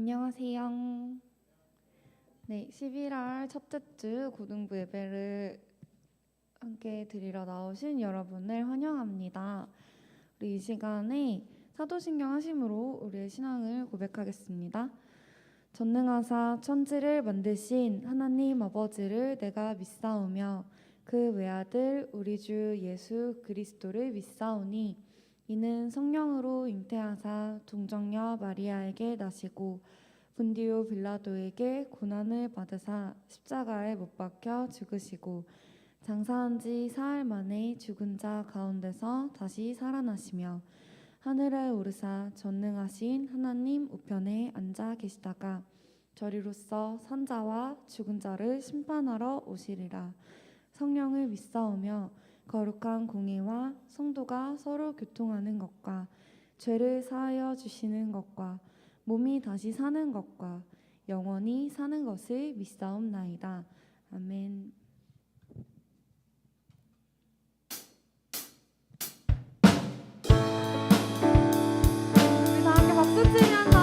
안녕하세요. 네, 11월 첫째 주 고등부 예배를 함께 드리러 나오신 여러분을 환영합니다. 우리 이 시간에 사도신경 하심으로 우리의 신앙을 고백하겠습니다. 전능하사 천지를 만드신 하나님 아버지를 내가 믿사오며 그 외아들 우리 주 예수 그리스도를 믿사오니 이는 성령으로 잉태하사 동정녀 마리아에게 나시고 본디오 빌라도에게 고난을 받으사 십자가에 못 박혀 죽으시고 장사한 지 사흘 만에 죽은 자 가운데서 다시 살아나시며 하늘에 오르사 전능하신 하나님 우편에 앉아 계시다가 저리로서 산자와 죽은 자를 심판하러 오시리라. 성령을 믿사오며 거룩한 공예와 성도가 서로 교통하는 것과 죄를 사하여 주시는 것과 몸이 다시 사는 것과 영원히 사는 것을 믿사옵나이다. 아멘. 우리 다 함께 박수 치면서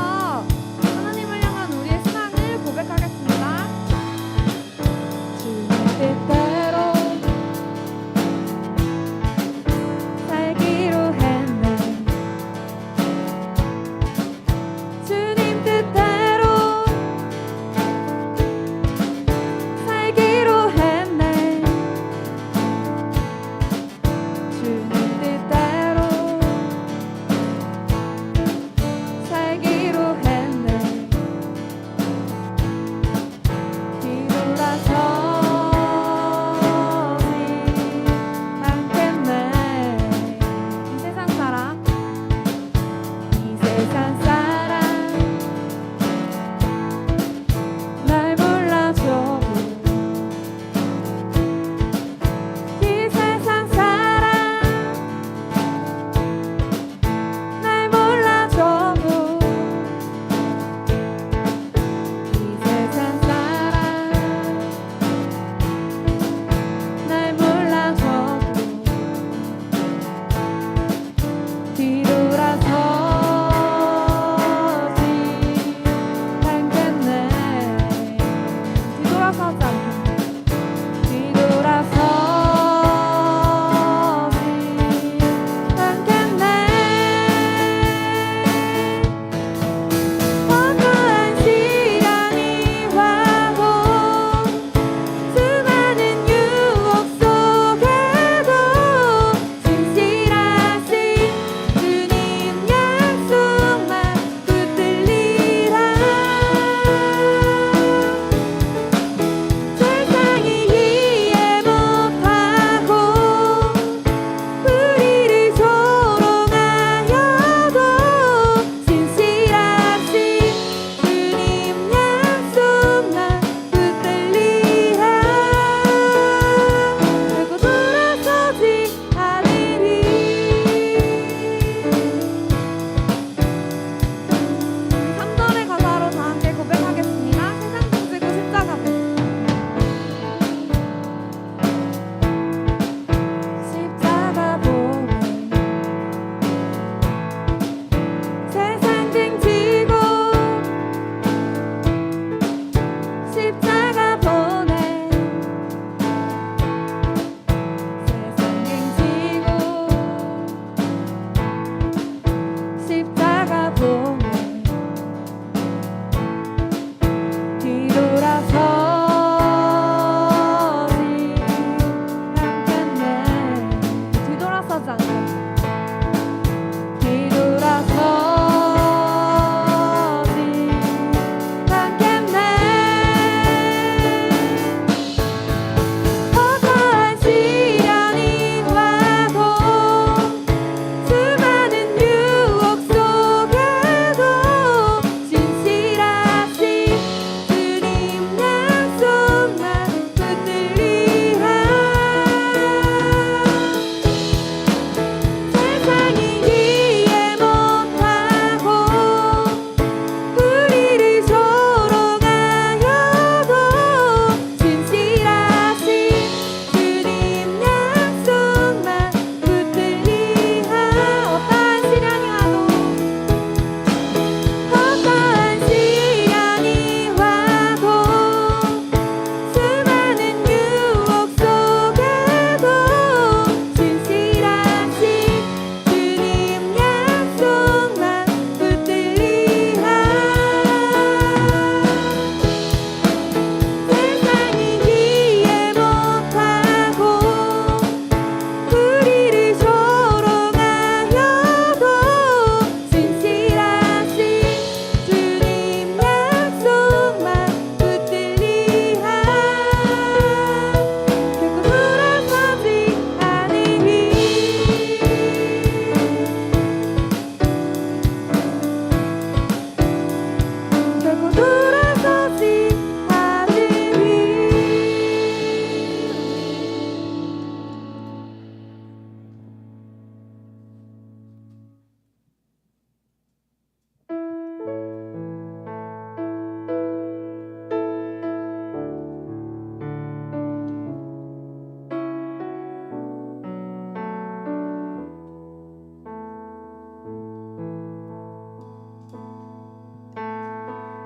하나님을 향한 우리의 신앙을 고백하겠습니다. 주님 뜻대로 살기로 했네. 주님 뜻대로 살기로 했네.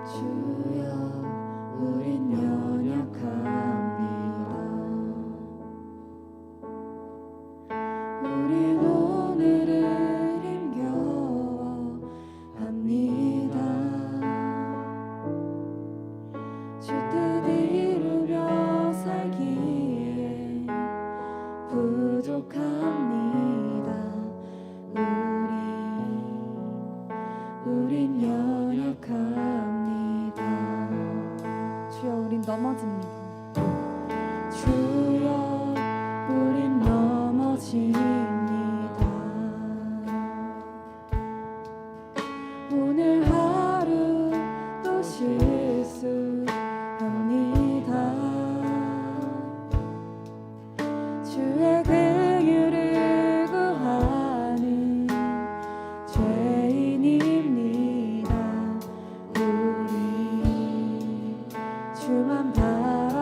주여 우린 연약합니다. 우린 오늘을 힘겨워합니다. 주 뜻 이루며 살기에 부족합니다. 우린 연약합니다. 주여 우린 넘어집니다. 주여 우린 넘어집니다. 오늘 하루 또 실수합니다. 주의 긍휼을 구하는 죄인입니다. 우리 주만 바라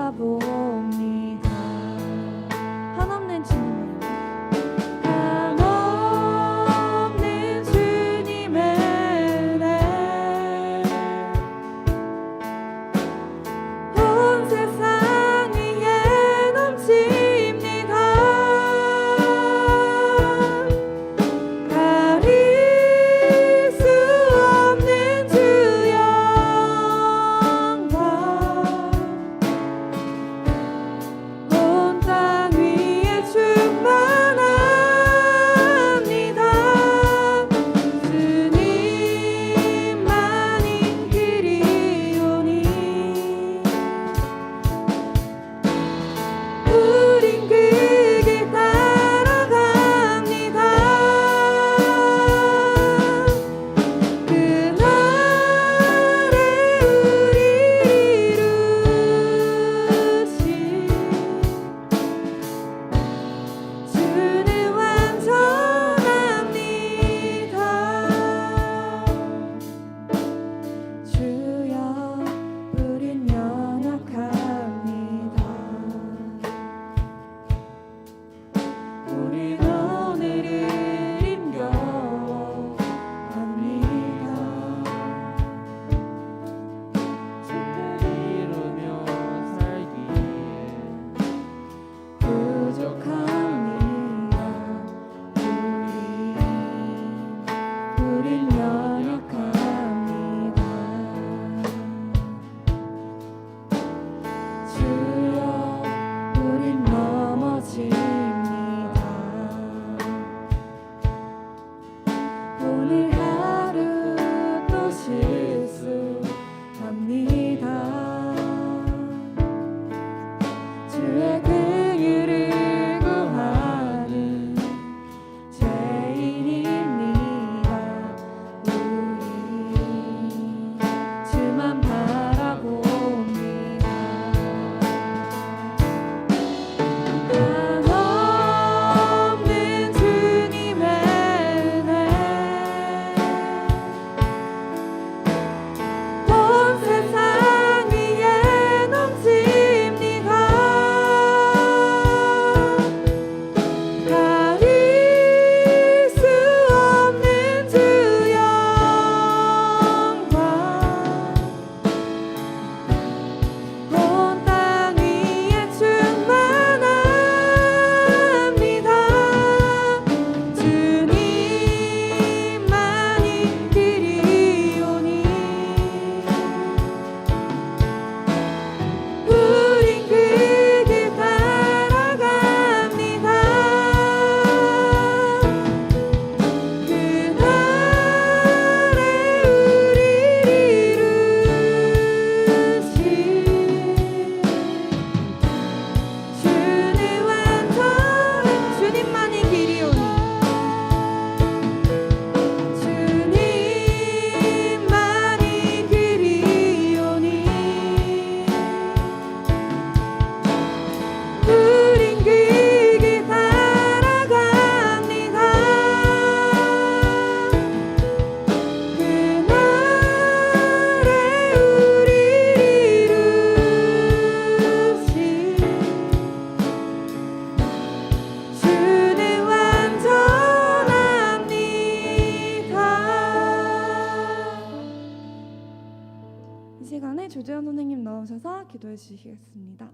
시간에 조재현 선생님 나오셔서 기도해 주시겠습니다.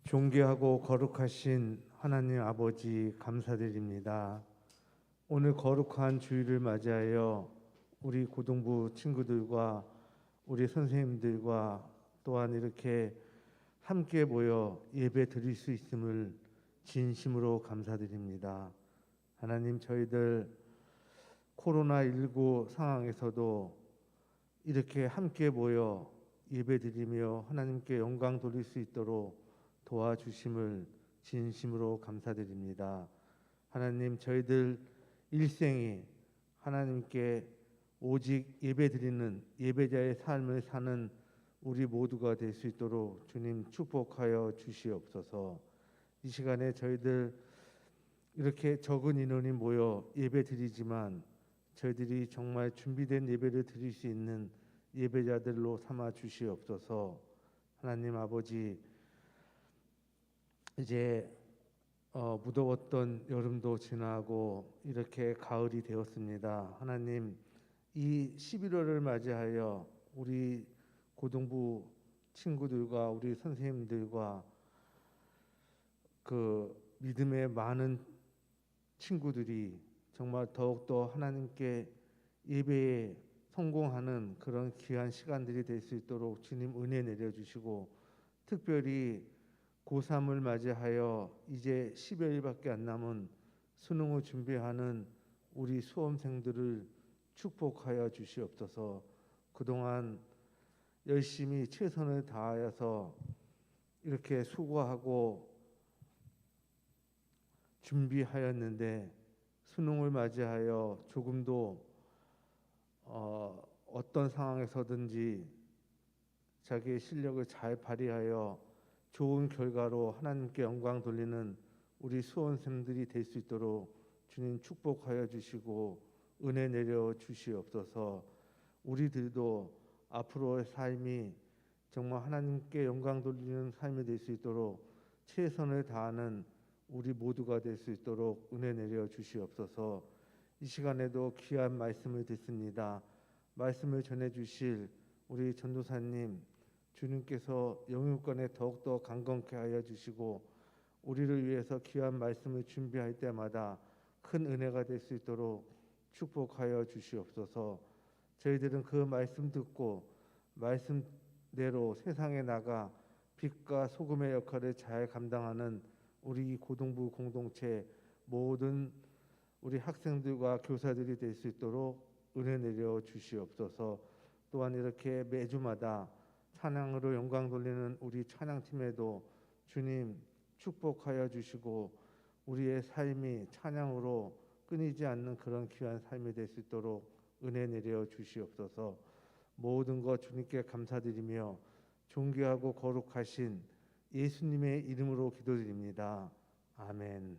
존귀하고 거룩하신 하나님 아버지 감사드립니다. 오늘 거룩한 주일을 맞이하여 우리 고등부 친구들과 우리 선생님들과 또한 이렇게 함께 모여 예배 드릴 수 있음을 진심으로 감사드립니다. 하나님, 저희들 코로나19 상황에서도 이렇게 함께 모여 예배 드리며 하나님께 영광 돌릴 수 있도록 도와주심을 진심으로 감사드립니다. 하나님, 저희들 일생이 하나님께 오직 예배드리는 예배자의 삶을 사는 우리 모두가 될 수 있도록 주님 축복하여 주시옵소서. 이 시간에 저희들 이렇게 적은 인원이 모여 예배드리지만 저희들이 정말 준비된 예배를 드릴 수 있는 예배자들로 삼아 주시옵소서. 하나님 아버지, 이제 무더웠던 여름도 지나고 이렇게 가을이 되었습니다. 하나님, 이 11월을 맞이하여 우리 고등부 친구들과 우리 선생님들과 그 믿음의 많은 친구들이 정말 더욱더 하나님께 예배에 성공하는 그런 귀한 시간들이 될 수 있도록 주님 은혜 내려주시고, 특별히 고3을 맞이하여 이제 10여일밖에 안 남은 수능을 준비하는 우리 수험생들을 축복하여 주시옵소서. 그동안 열심히 최선을 다하여서 이렇게 수고하고 준비하였는데 수능을 맞이하여 조금도 어떤 상황에서든지 자기의 실력을 잘 발휘하여 좋은 결과로 하나님께 영광 돌리는 우리 수험생들이 될 수 있도록 주님 축복하여 주시고 은혜 내려 주시옵소서. 우리들도 앞으로의 삶이 정말 하나님께 영광 돌리는 삶이 될 수 있도록 최선을 다하는 우리 모두가 될 수 있도록 은혜 내려 주시옵소서. 이 시간에도 귀한 말씀을 듣습니다. 말씀을 전해 주실 우리 전도사님, 주님께서 영육간에 더욱더 강건케 하여 주시고 우리를 위해서 귀한 말씀을 준비할 때마다 큰 은혜가 될 수 있도록 축복하여 주시옵소서. 저희들은 그 말씀 듣고 말씀대로 세상에 나가 빛과 소금의 역할을 잘 감당하는 우리 고등부 공동체 모든 우리 학생들과 교사들이 될 수 있도록 은혜 내려 주시옵소서. 또한 이렇게 매주마다 찬양으로 영광 돌리는 우리 찬양팀에도 주님 축복하여 주시고 우리의 삶이 찬양으로 끊이지 않는 그런 귀한 삶이 될 수 있도록 은혜 내려 주시옵소서. 모든 것 주님께 감사드리며 존귀하고 거룩하신 예수님의 이름으로 기도드립니다. 아멘.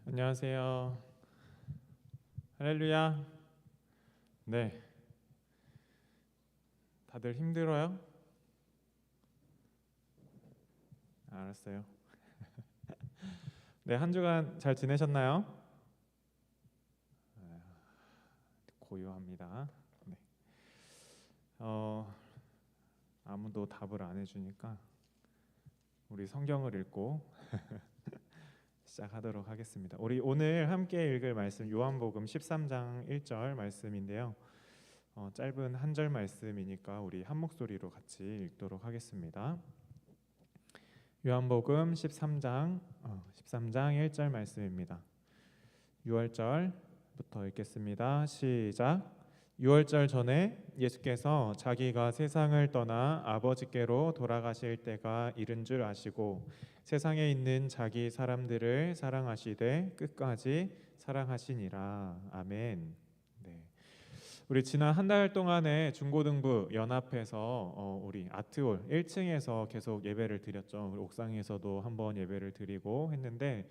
안녕하세요. 할렐루야. 네. 다들 힘들어요? 알았어요. 네, 한 주간 잘 지내셨나요? 고요합니다. 네. 아무도 답을 안 해주니까 우리 성경을 읽고 시작하도록 하겠습니다. 우리 오늘 함께 읽을 말씀 요한복음 13장 1절 말씀인데요. 짧은 한 절 말씀이니까 우리 한 목소리로 같이 읽도록 하겠습니다. 요한복음 13장 1절 말씀입니다. 6월절부터 읽겠습니다. 시작. 6월절 전에 예수께서 자기가 세상을 떠나 아버지께로 돌아가실 때가 이른 줄 아시고 세상에 있는 자기 사람들을 사랑하시되 끝까지 사랑하시니라. 아멘. 네. 우리 지난 한 달 동안에 중고등부 연합회에서 우리 아트홀 1층에서 계속 예배를 드렸죠. 우리 옥상에서도 한번 예배를 드리고 했는데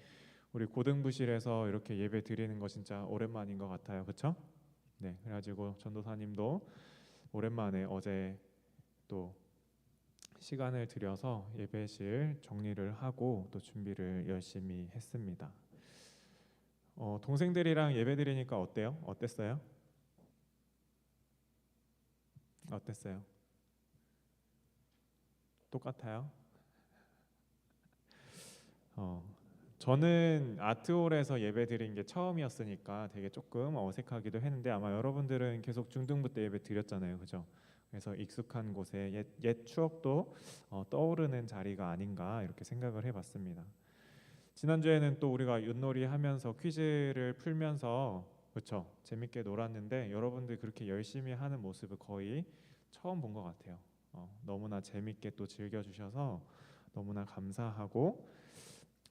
우리 고등부실에서 이렇게 예배 드리는 거 진짜 오랜만인 것 같아요. 그렇죠? 네, 그래가지고 전도사님도 오랜만에 어제 또 시간을 들여서 예배실 정리를 하고 또 준비를 열심히 했습니다. 동생들이랑 예배 드리니까 어때요? 어땠어요? 어땠어요? 똑같아요? 저는 아트홀에서 예배 드린 게 처음이었으니까 되게 조금 어색하기도 했는데 아마 여러분들은 계속 중등부 때 예배 드렸잖아요, 그죠? 그래서 익숙한 곳에 옛 추억도 떠오르는 자리가 아닌가 이렇게 생각을 해봤습니다. 지난주에는 또 우리가 윷놀이 하면서 퀴즈를 풀면서 그렇죠? 재밌게 놀았는데 여러분들 그렇게 열심히 하는 모습을 거의 처음 본 것 같아요. 너무나 재밌게 또 즐겨주셔서 너무나 감사하고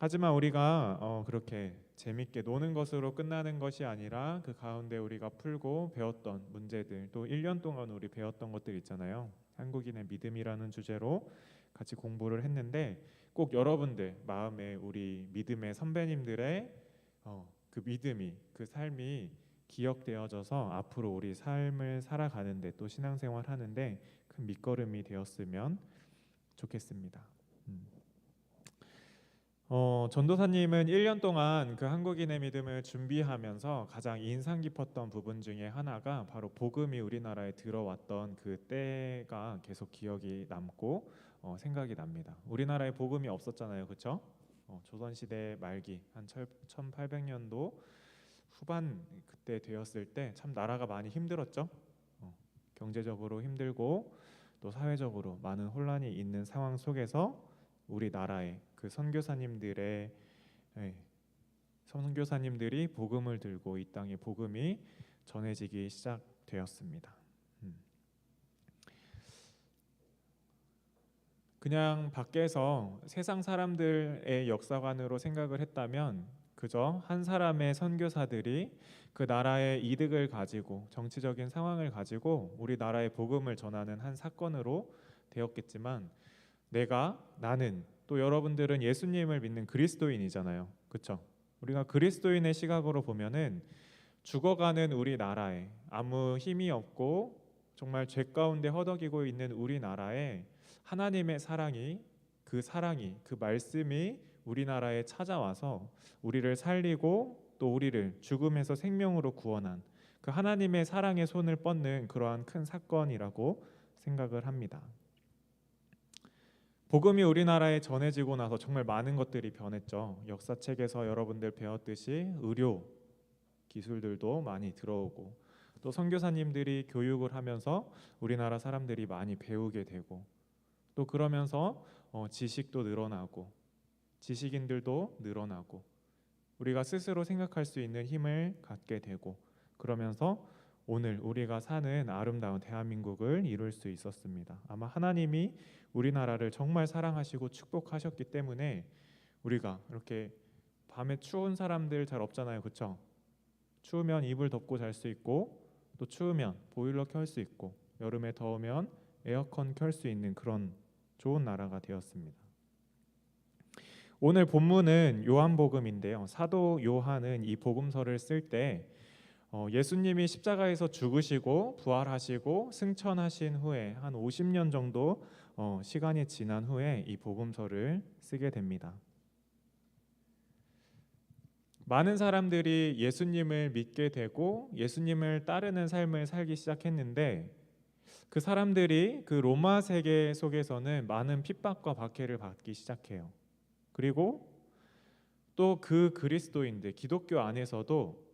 하지만 우리가 그렇게 재밌게 노는 것으로 끝나는 것이 아니라 그 가운데 우리가 풀고 배웠던 문제들 또 1년 동안 우리 배웠던 것들 있잖아요. 한국인의 믿음이라는 주제로 같이 공부를 했는데 꼭 여러분들 마음에 우리 믿음의 선배님들의 그 믿음이 그 삶이 기억되어져서 앞으로 우리 삶을 살아가는데 또 신앙생활 하는데 큰 밑거름이 되었으면 좋겠습니다. 전도사님은 1년 동안 그 한국인의 믿음을 준비하면서 가장 인상 깊었던 부분 중에 하나가 바로 복음이 우리나라에 들어왔던 그 때가 계속 기억이 남고 생각이 납니다. 우리나라에 복음이 없었잖아요, 그렇죠? 조선시대 말기 한 1800년도 후반 그때 되었을 때 참 나라가 많이 힘들었죠. 경제적으로 힘들고 또 사회적으로 많은 혼란이 있는 상황 속에서 우리나라의 그 선교사님들이 복음을 들고 이 땅에 복음이 전해지기 시작되었습니다. 그냥 밖에서 세상 사람들의 역사관으로 생각을 했다면 그저 한 사람의 선교사들이 그 나라의 이득을 가지고 정치적인 상황을 가지고 우리나라의 복음을 전하는 한 사건으로 되었겠지만 나는 또 여러분들은 예수님을 믿는 그리스도인이잖아요. 그렇죠? 우리가 그리스도인의 시각으로 보면은 죽어가는 우리나라에 아무 힘이 없고 정말 죄 가운데 허덕이고 있는 우리나라에 하나님의 사랑이 그 말씀이 우리나라에 찾아와서 우리를 살리고 또 우리를 죽음에서 생명으로 구원한 그 하나님의 사랑의 손을 뻗는 그러한 큰 사건이라고 생각을 합니다. 복음이 우리나라에 전해지고 나서 정말 많은 것들이 변했죠. 역사책에서 여러분들 배웠듯이 의료 기술들도 많이 들어오고 또 선교사님들이 교육을 하면서 우리나라 사람들이 많이 배우게 되고 또 그러면서 지식도 늘어나고 지식인들도 늘어나고 우리가 스스로 생각할 수 있는 힘을 갖게 되고 그러면서 오늘 우리가 사는 아름다운 대한민국을 이룰 수 있었습니다. 아마 하나님이 우리나라를 정말 사랑하시고 축복하셨기 때문에 우리가 이렇게 밤에 추운 사람들 잘 없잖아요, 그렇죠? 추우면 이불 덮고 잘 수 있고 또 추우면 보일러 켤 수 있고 여름에 더우면 에어컨 켤 수 있는 그런 좋은 나라가 되었습니다. 오늘 본문은 요한복음인데요. 사도 요한은 이 복음서를 쓸 때 예수님이 십자가에서 죽으시고 부활하시고 승천하신 후에 한 50년 정도 시간이 지난 후에 이 복음서를 쓰게 됩니다. 많은 사람들이 예수님을 믿게 되고 예수님을 따르는 삶을 살기 시작했는데 그 사람들이 그 로마 세계 속에서는 많은 핍박과 박해를 받기 시작해요. 그리고 또 그 그리스도인들 기독교 안에서도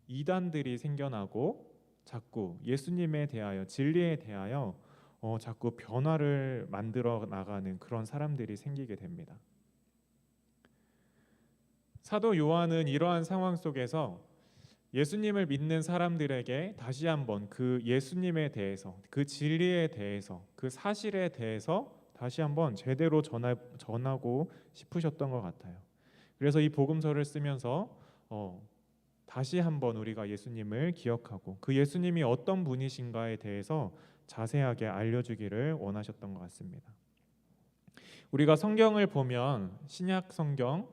이단들이 생겨나고 자꾸 예수님에 대하여 진리에 대하여 자꾸 변화를 만들어 나가는 그런 사람들이 생기게 됩니다. 사도 요한은 이러한 상황 속에서 예수님을 믿는 사람들에게 다시 한번 그 예수님에 대해서 그 진리에 대해서 그 사실에 대해서 다시 한번 제대로 전하고 싶으셨던 것 같아요. 그래서 이 복음서를 쓰면서 다시 한번 우리가 예수님을 기억하고 그 예수님이 어떤 분이신가에 대해서 자세하게 알려주기를 원하셨던 것 같습니다. 우리가 성경을 보면 신약 성경,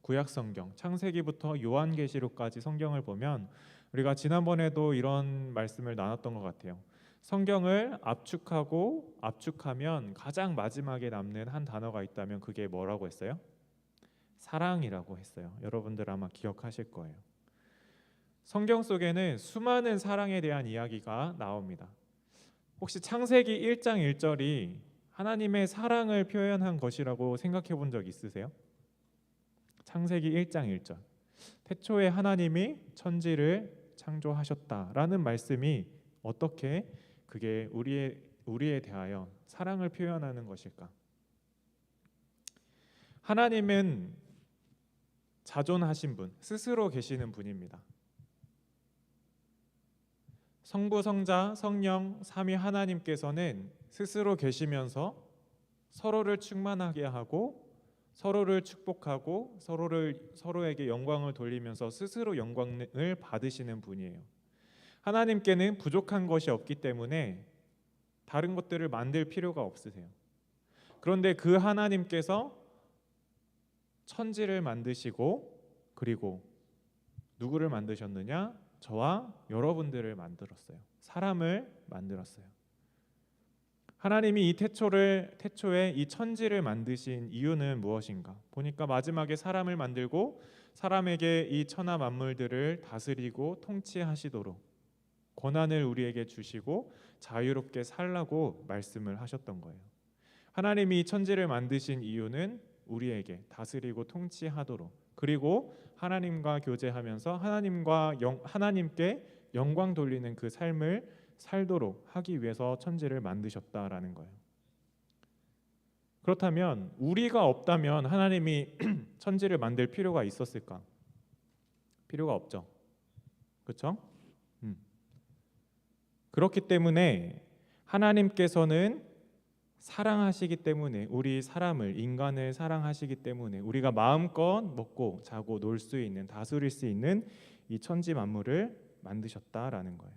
구약 성경, 창세기부터 요한계시록까지 성경을 보면 우리가 지난번에도 이런 말씀을 나눴던 것 같아요. 성경을 압축하면 가장 마지막에 남는 한 단어가 있다면 그게 뭐라고 했어요? 사랑이라고 했어요. 여러분들 아마 기억하실 거예요. 성경 속에는 수많은 사랑에 대한 이야기가 나옵니다. 혹시 창세기 1장 1절이 하나님의 사랑을 표현한 것이라고 생각해 본 적 있으세요? 창세기 1장 1절. 태초에 하나님이 천지를 창조하셨다라는 말씀이 어떻게 그게 우리에 대하여 사랑을 표현하는 것일까? 하나님은 자존하신 분, 스스로 계시는 분입니다. 성부, 성자, 성령, 삼위 하나님께서는 스스로 계시면서 서로를 충만하게 하고 서로를 축복하고 서로에게 영광을 돌리면서 스스로 영광을 받으시는 분이에요. 하나님께는 부족한 것이 없기 때문에 다른 것들을 만들 필요가 없으세요. 그런데 그 하나님께서 천지를 만드시고 그리고 누구를 만드셨느냐? 저와 여러분들을 만들었어요. 사람을 만들었어요. 하나님이 이 태초에 이 천지를 만드신 이유는 무엇인가? 보니까 마지막에 사람을 만들고 사람에게 이 천하 만물들을 다스리고 통치하시도록 권한을 우리에게 주시고 자유롭게 살라고 말씀을 하셨던 거예요. 하나님이 이 천지를 만드신 이유는 우리에게 다스리고 통치하도록 그리고 하나님과 교제하면서 하나님께 영광 돌리는 그 삶을 살도록 하기 위해서 천지를 만드셨다라는 거예요. 그렇다면 우리가 없다면 하나님이 천지를 만들 필요가 있었을까? 필요가 없죠. 그렇죠? 그렇기 때문에 하나님께서는 사랑하시기 때문에 우리 사람을 인간을 사랑하시기 때문에 우리가 마음껏 먹고 자고 놀 수 있는 다스릴 수 있는 이 천지 만물을 만드셨다라는 거예요.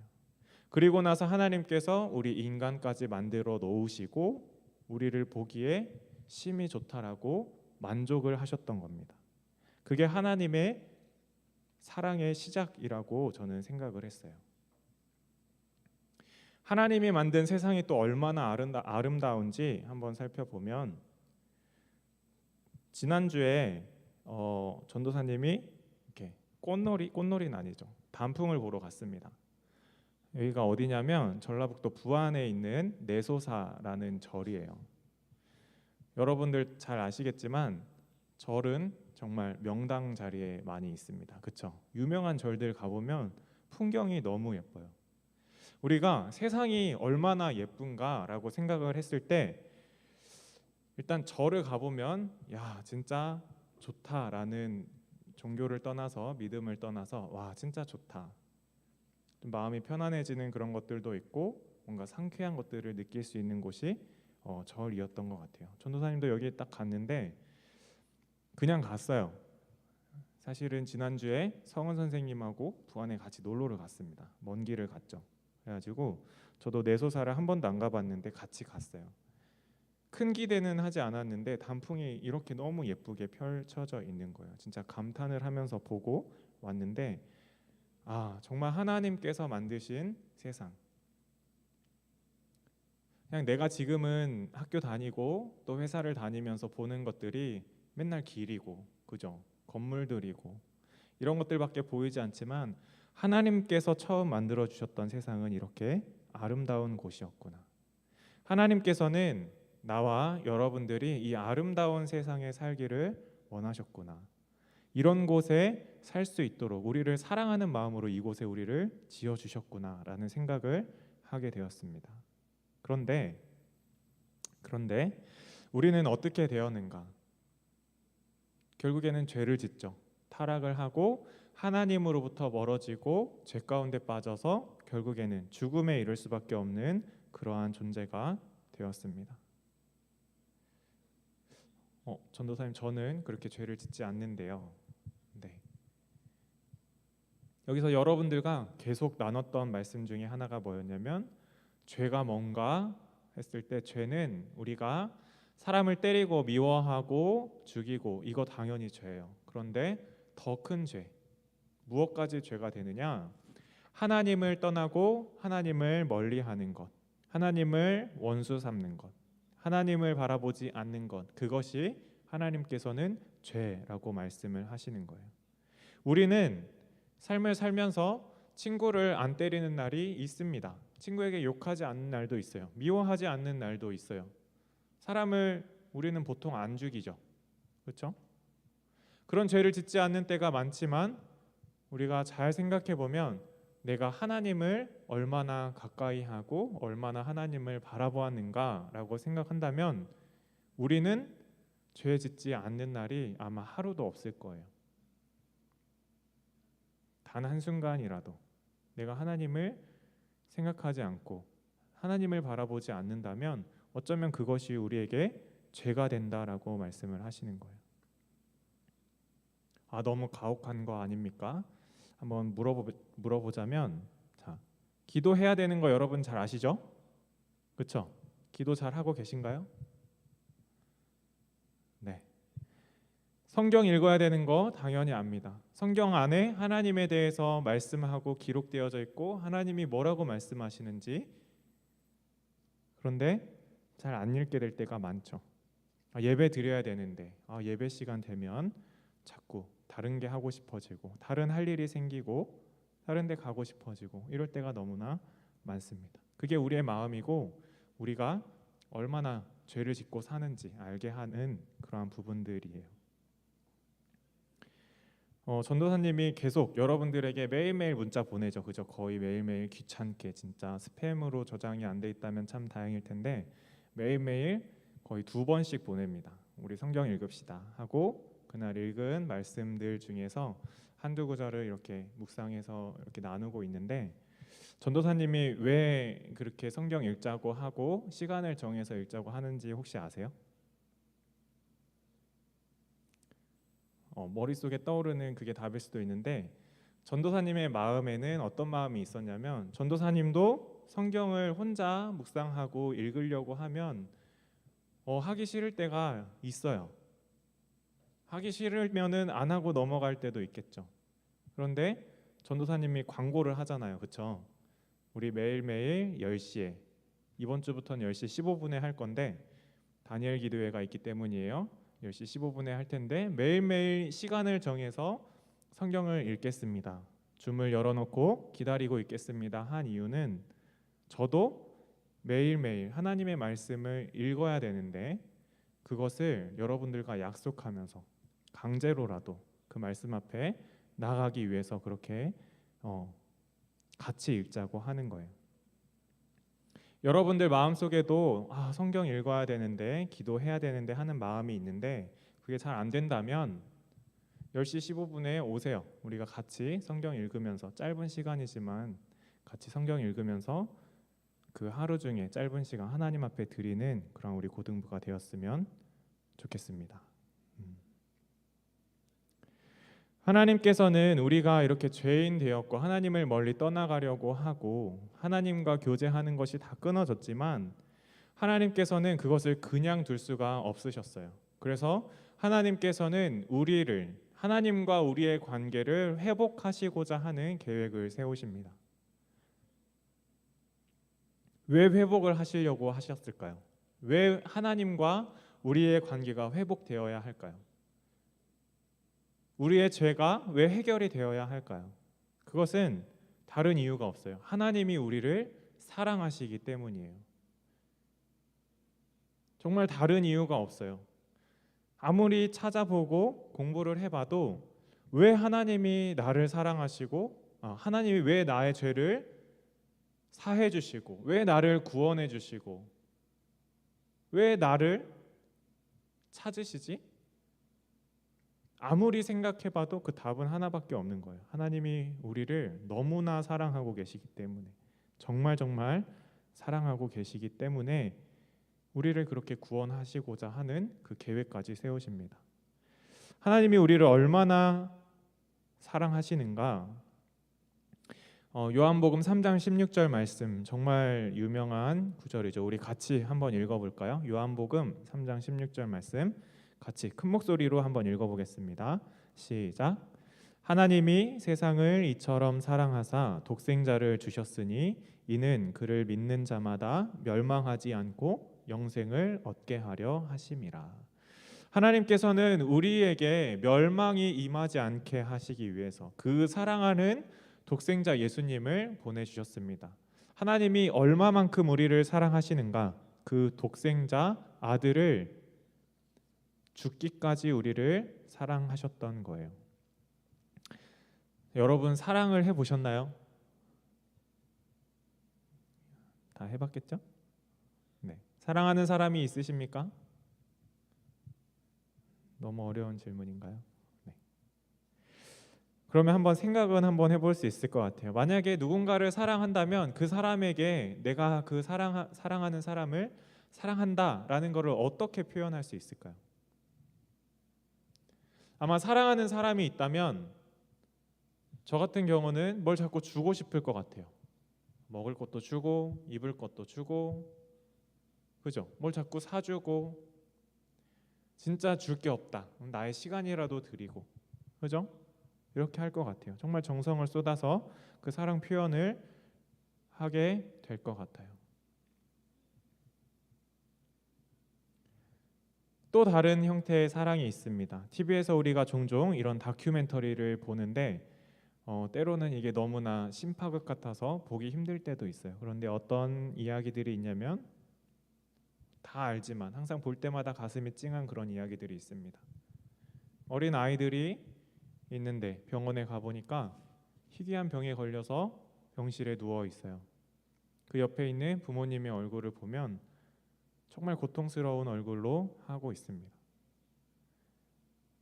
그리고 나서 하나님께서 우리 인간까지 만들어 놓으시고 우리를 보기에 심히 좋다라고 만족을 하셨던 겁니다. 그게 하나님의 사랑의 시작이라고 저는 생각을 했어요. 하나님이 만든 세상이 또 얼마나 아름다운지 한번 살펴보면 지난주에 전도사님이 이렇게 꽃놀이는 아니죠. 단풍을 보러 갔습니다. 여기가 어디냐면 전라북도 부안에 있는 내소사라는 절이에요. 여러분들 잘 아시겠지만 절은 정말 명당 자리에 많이 있습니다. 그렇죠? 유명한 절들 가보면 풍경이 너무 예뻐요. 우리가 세상이 얼마나 예쁜가라고 생각을 했을 때 일단 절을 가보면 야 진짜 좋다라는 종교를 떠나서 믿음을 떠나서 와 진짜 좋다. 좀 마음이 편안해지는 그런 것들도 있고 뭔가 상쾌한 것들을 느낄 수 있는 곳이 절이었던 것 같아요. 전도사님도 여기 딱 갔는데 그냥 갔어요. 사실은 지난주에 성은 선생님하고 부안에 같이 놀러를 갔습니다. 먼 길을 갔죠. 그래가지고 저도 내소사를 한 번도 안 가봤는데 같이 갔어요. 큰 기대는 하지 않았는데 단풍이 이렇게 너무 예쁘게 펼쳐져 있는 거예요. 진짜 감탄을 하면서 보고 왔는데 정말 하나님께서 만드신 세상. 그냥 내가 지금은 학교 다니고 또 회사를 다니면서 보는 것들이 맨날 길이고 그죠? 건물들이고 이런 것들밖에 보이지 않지만 하나님께서 처음 만들어 주셨던 세상은 이렇게 아름다운 곳이었구나. 하나님께서는 나와 여러분들이 이 아름다운 세상에 살기를 원하셨구나. 이런 곳에 살 수 있도록 우리를 사랑하는 마음으로 이곳에 우리를 지어 주셨구나라는 생각을 하게 되었습니다. 그런데 우리는 어떻게 되었는가? 결국에는 죄를 짓죠. 타락을 하고 하나님으로부터 멀어지고 죄 가운데 빠져서 결국에는 죽음에 이를 수밖에 없는 그러한 존재가 되었습니다. 전도사님 저는 그렇게 죄를 짓지 않는데요. 네. 여기서 여러분들과 계속 나눴던 말씀 중에 하나가 뭐였냐면 죄가 뭔가 했을 때 죄는 우리가 사람을 때리고 미워하고 죽이고 이거 당연히 죄예요. 그런데 더 큰 죄, 무엇까지 죄가 되느냐? 하나님을 떠나고 하나님을 멀리하는 것, 하나님을 원수 삼는 것, 하나님을 바라보지 않는 것, 그것이 하나님께서는 죄라고 말씀을 하시는 거예요. 우리는 삶을 살면서 친구를 안 때리는 날이 있습니다. 친구에게 욕하지 않는 날도 있어요. 미워하지 않는 날도 있어요. 사람을 우리는 보통 안 죽이죠. 그렇죠? 그런 죄를 짓지 않는 때가 많지만 우리가 잘 생각해 보면 내가 하나님을 얼마나 가까이 하고 얼마나 하나님을 바라보았는가라고 생각한다면 우리는 죄 짓지 않는 날이 아마 하루도 없을 거예요. 단 한순간이라도 내가 하나님을 생각하지 않고 하나님을 바라보지 않는다면 어쩌면 그것이 우리에게 죄가 된다라고 말씀을 하시는 거예요. 너무 가혹한 거 아닙니까? 한번 물어보자면, 자, 기도해야 되는 거 여러분 잘 아시죠? 그렇죠? 기도 잘 하고 계신가요? 네. 성경 읽어야 되는 거 당연히 압니다. 성경 안에 하나님에 대해서 말씀하고 기록되어져 있고 하나님이 뭐라고 말씀하시는지, 그런데 잘 안 읽게 될 때가 많죠. 예배 드려야 되는데 예배 시간 되면 자꾸 다른 게 하고 싶어지고 다른 할 일이 생기고 다른 데 가고 싶어지고 이럴 때가 너무나 많습니다. 그게 우리의 마음이고 우리가 얼마나 죄를 짓고 사는지 알게 하는 그러한 부분들이에요. 전도사님이 계속 여러분들에게 매일매일 문자 보내죠. 그죠? 거의 매일매일 귀찮게 진짜 스팸으로 저장이 안 돼 있다면 참 다행일 텐데 매일매일 거의 2번씩 보냅니다. 우리 성경 읽읍시다 하고 그날 읽은 말씀들 중에서 한두 구절을 이렇게 묵상해서 이렇게 나누고 있는데 전도사님이 왜 그렇게 성경 읽자고 하고 시간을 정해서 읽자고 하는지 혹시 아세요? 머릿속에 떠오르는 그게 답일 수도 있는데 전도사님의 마음에는 어떤 마음이 있었냐면 전도사님도 성경을 혼자 묵상하고 읽으려고 하면 하기 싫을 때가 있어요. 하기 싫으면은 안 하고 넘어갈 때도 있겠죠. 그런데 전도사님이 광고를 하잖아요. 그렇죠? 우리 매일매일 10시에 이번 주부터는 10시 15분에 할 건데 다니엘 기도회가 있기 때문이에요. 10시 15분에 할 텐데 매일매일 시간을 정해서 성경을 읽겠습니다. 줌을 열어놓고 기다리고 있겠습니다 한 이유는 저도 매일매일 하나님의 말씀을 읽어야 되는데 그것을 여러분들과 약속하면서 강제로라도 그 말씀 앞에 나가기 위해서 그렇게 같이 읽자고 하는 거예요. 여러분들 마음속에도 성경 읽어야 되는데 기도해야 되는데 하는 마음이 있는데 그게 잘 안 된다면 10시 15분에 오세요. 우리가 같이 성경 읽으면서 짧은 시간이지만 같이 성경 읽으면서 그 하루 중에 짧은 시간 하나님 앞에 드리는 그런 우리 고등부가 되었으면 좋겠습니다. 하나님께서는 우리가 이렇게 죄인 되었고 하나님을 멀리 떠나가려고 하고 하나님과 교제하는 것이 다 끊어졌지만 하나님께서는 그것을 그냥 둘 수가 없으셨어요. 그래서 하나님께서는 우리를 하나님과 우리의 관계를 회복하시고자 하는 계획을 세우십니다. 왜 회복을 하시려고 하셨을까요? 왜 하나님과 우리의 관계가 회복되어야 할까요? 우리의 죄가 왜 해결이 되어야 할까요? 그것은 다른 이유가 없어요. 하나님이 우리를 사랑하시기 때문이에요. 정말 다른 이유가 없어요. 아무리 찾아보고 공부를 해봐도 왜 하나님이 나를 사랑하시고 하나님이 왜 나의 죄를 사해 주시고 왜 나를 구원해 주시고 왜 나를 찾으시지? 아무리 생각해봐도 그 답은 하나밖에 없는 거예요. 하나님이 우리를 너무나 사랑하고 계시기 때문에 정말 사랑하고 계시기 때문에 우리를 그렇게 구원하시고자 하는 그 계획까지 세우십니다. 하나님이 우리를 얼마나 사랑하시는가 요한복음 3장 16절 말씀 정말 유명한 구절이죠. 우리 같이 한번 읽어볼까요? 요한복음 3장 16절 말씀 같이 큰 목소리로 한번 읽어보겠습니다. 시작. 하나님이 세상을 이처럼 사랑하사 독생자를 주셨으니 이는 그를 믿는 자마다 멸망하지 않고 영생을 얻게 하려 하심이라. 하나님께서는 우리에게 멸망이 임하지 않게 하시기 위해서 그 사랑하는 독생자 예수님을 보내주셨습니다. 하나님이 얼마만큼 우리를 사랑하시는가, 그 독생자 아들을 죽기까지 우리를 사랑하셨던 거예요. 여러분 사랑을 해보셨나요? 다 해봤겠죠? 네. 사랑하는 사람이 있으십니까? 너무 어려운 질문인가요? 네. 그러면 한번 생각은 한번 해볼 수 있을 것 같아요. 만약에 누군가를 사랑한다면 그 사람에게 내가 그 사랑하는 사람을 사랑한다라는 것을 어떻게 표현할 수 있을까요? 아마 사랑하는 사람이 있다면 저 같은 경우는 뭘 자꾸 주고 싶을 것 같아요. 먹을 것도 주고 입을 것도 주고, 그죠? 뭘 자꾸 사주고, 진짜 줄 게 없다, 나의 시간이라도 드리고, 그죠? 이렇게 할 것 같아요. 정말 정성을 쏟아서 그 사랑 표현을 하게 될 것 같아요. 또 다른 형태의 사랑이 있습니다. TV에서 우리가 종종 이런 다큐멘터리를 보는데 때로는 이게 너무나 심파극 같아서 보기 힘들 때도 있어요. 그런데 어떤 이야기들이 있냐면, 다 알지만 항상 볼 때마다 가슴이 찡한 그런 이야기들이 있습니다. 어린 아이들이 있는데 병원에 가보니까 희귀한 병에 걸려서 병실에 누워 있어요. 그 옆에 있는 부모님의 얼굴을 보면 정말 고통스러운 얼굴로 하고 있습니다.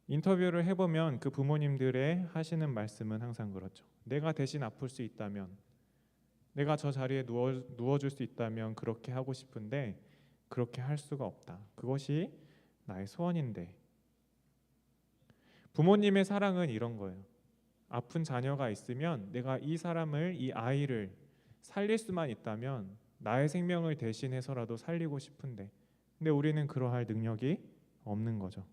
인터뷰를 해보면 그 부모님들의 하시는 말씀은 항상 그렇죠. 내가 대신 아플 수 있다면, 내가 저 자리에 누워줄 수 있다면 그렇게 하고 싶은데 그렇게 할 수가 없다. 그것이 나의 소원인데. 부모님의 사랑은 이런 거예요. 아픈 자녀가 있으면 내가 이 사람을, 이 아이를 살릴 수만 있다면 나의 생명을 대신해서라도 살리고 싶은데, 근데 우리는 그러할 능력이 없는 거죠.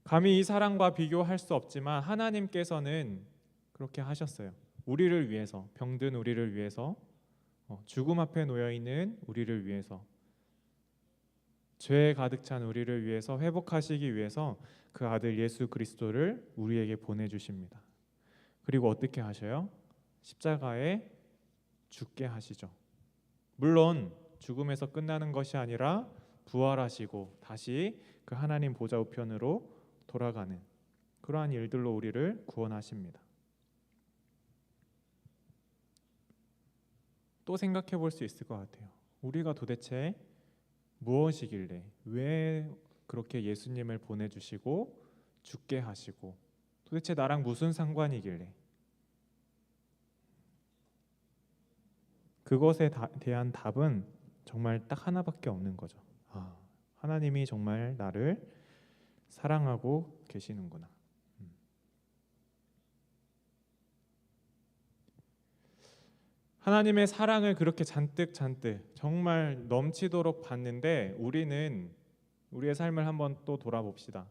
감히 이 사랑과 비교할 수 없지만 하나님께서는 그렇게 하셨어요. 우리를 위해서, 병든 우리를 위해서, 죽음 앞에 놓여 있는 우리를 위해서, 죄에 가득 찬 우리를 위해서, 회복하시기 위해서 그 아들 예수 그리스도를 우리에게 보내주십니다. 그리고 어떻게 하셔요? 십자가에 죽게 하시죠. 물론 죽음에서 끝나는 것이 아니라 부활하시고 다시 그 하나님 보좌 우편으로 돌아가는 그러한 일들로 우리를 구원하십니다. 또 생각해 볼 수 있을 것 같아요. 우리가 도대체 무엇이길래, 왜 그렇게 예수님을 보내주시고 죽게 하시고, 도대체 나랑 무슨 상관이길래? 그것에 대한 답은 정말 딱 하나밖에 없는 거죠. 하나님이 정말 나를 사랑하고 계시는구나. 하나님의 사랑을 그렇게 잔뜩 정말 넘치도록 받는데, 우리는 우리의 삶을 한번 또 돌아봅시다.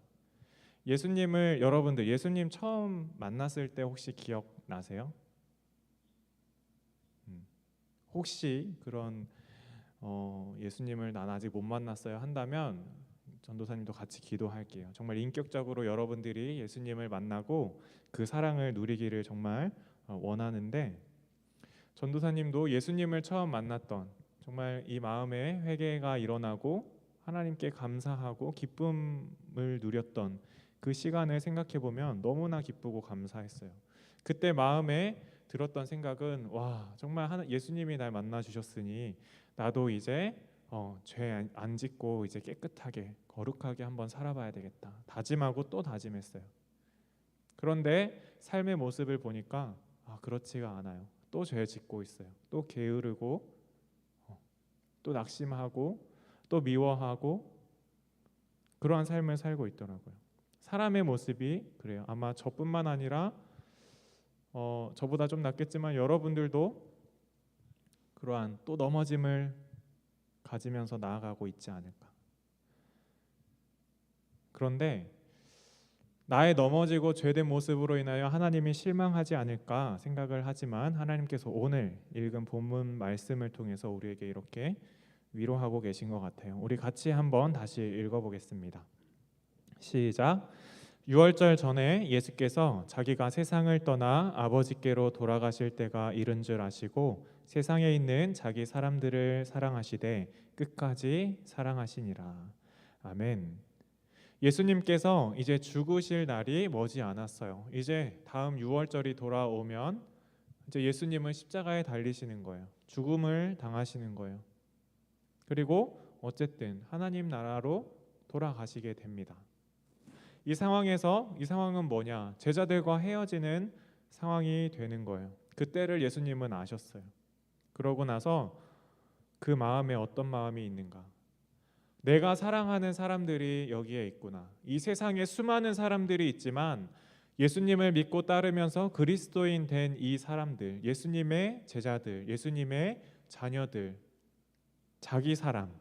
여러분들 예수님 처음 만났을 때 혹시 기억나세요? 혹시 그런 예수님을 난 아직 못 만났어요 한다면 전도사님도 같이 기도할게요. 정말 인격적으로 여러분들이 예수님을 만나고 그 사랑을 누리기를 정말 원하는데, 전도사님도 예수님을 처음 만났던 정말 이 마음에 회개가 일어나고 하나님께 감사하고 기쁨을 누렸던 그 시간을 생각해 보면 너무나 기쁘고 감사했어요. 그때 마음에 들었던 생각은, 와, 정말 예수님이 날 만나 주셨으니 나도 이제 죄 안 짓고 이제 깨끗하게 거룩하게 한번 살아봐야 되겠다 다짐하고 또 다짐했어요. 그런데 삶의 모습을 보니까 그렇지가 않아요. 또 죄 짓고 있어요. 또 게으르고 또 낙심하고 또 미워하고 그러한 삶을 살고 있더라고요. 사람의 모습이 그래요. 아마 저뿐만 아니라 저보다 좀 낫겠지만 여러분들도 그러한 또 넘어짐을 가지면서 나아가고 있지 않을까. 그런데 나의 넘어지고 죄된 모습으로 인하여 하나님이 실망하지 않을까 생각을 하지만 하나님께서 오늘 읽은 본문 말씀을 통해서 우리에게 이렇게 위로하고 계신 것 같아요. 우리 같이 한번 다시 읽어보겠습니다. 시작. 유월절 전에 예수께서 자기가 세상을 떠나 아버지께로 돌아가실 때가 이른 줄 아시고 세상에 있는 자기 사람들을 사랑하시되 끝까지 사랑하시니라. 아멘. 예수님께서 이제 죽으실 날이 머지 않았어요. 이제 다음 유월절이 돌아오면 이제 예수님은 십자가에 달리시는 거예요. 죽음을 당하시는 거예요. 그리고 어쨌든 하나님 나라로 돌아가시게 됩니다. 이 상황은 뭐냐? 제자들과 헤어지는 상황이 되는 거예요. 그때를 예수님은 아셨어요. 그러고 나서 그 마음에 어떤 마음이 있는가? 내가 사랑하는 사람들이 여기에 있구나. 이 세상에 수많은 사람들이 있지만 예수님을 믿고 따르면서 그리스도인 된 이 사람들, 예수님의 제자들, 예수님의 자녀들, 자기 사람,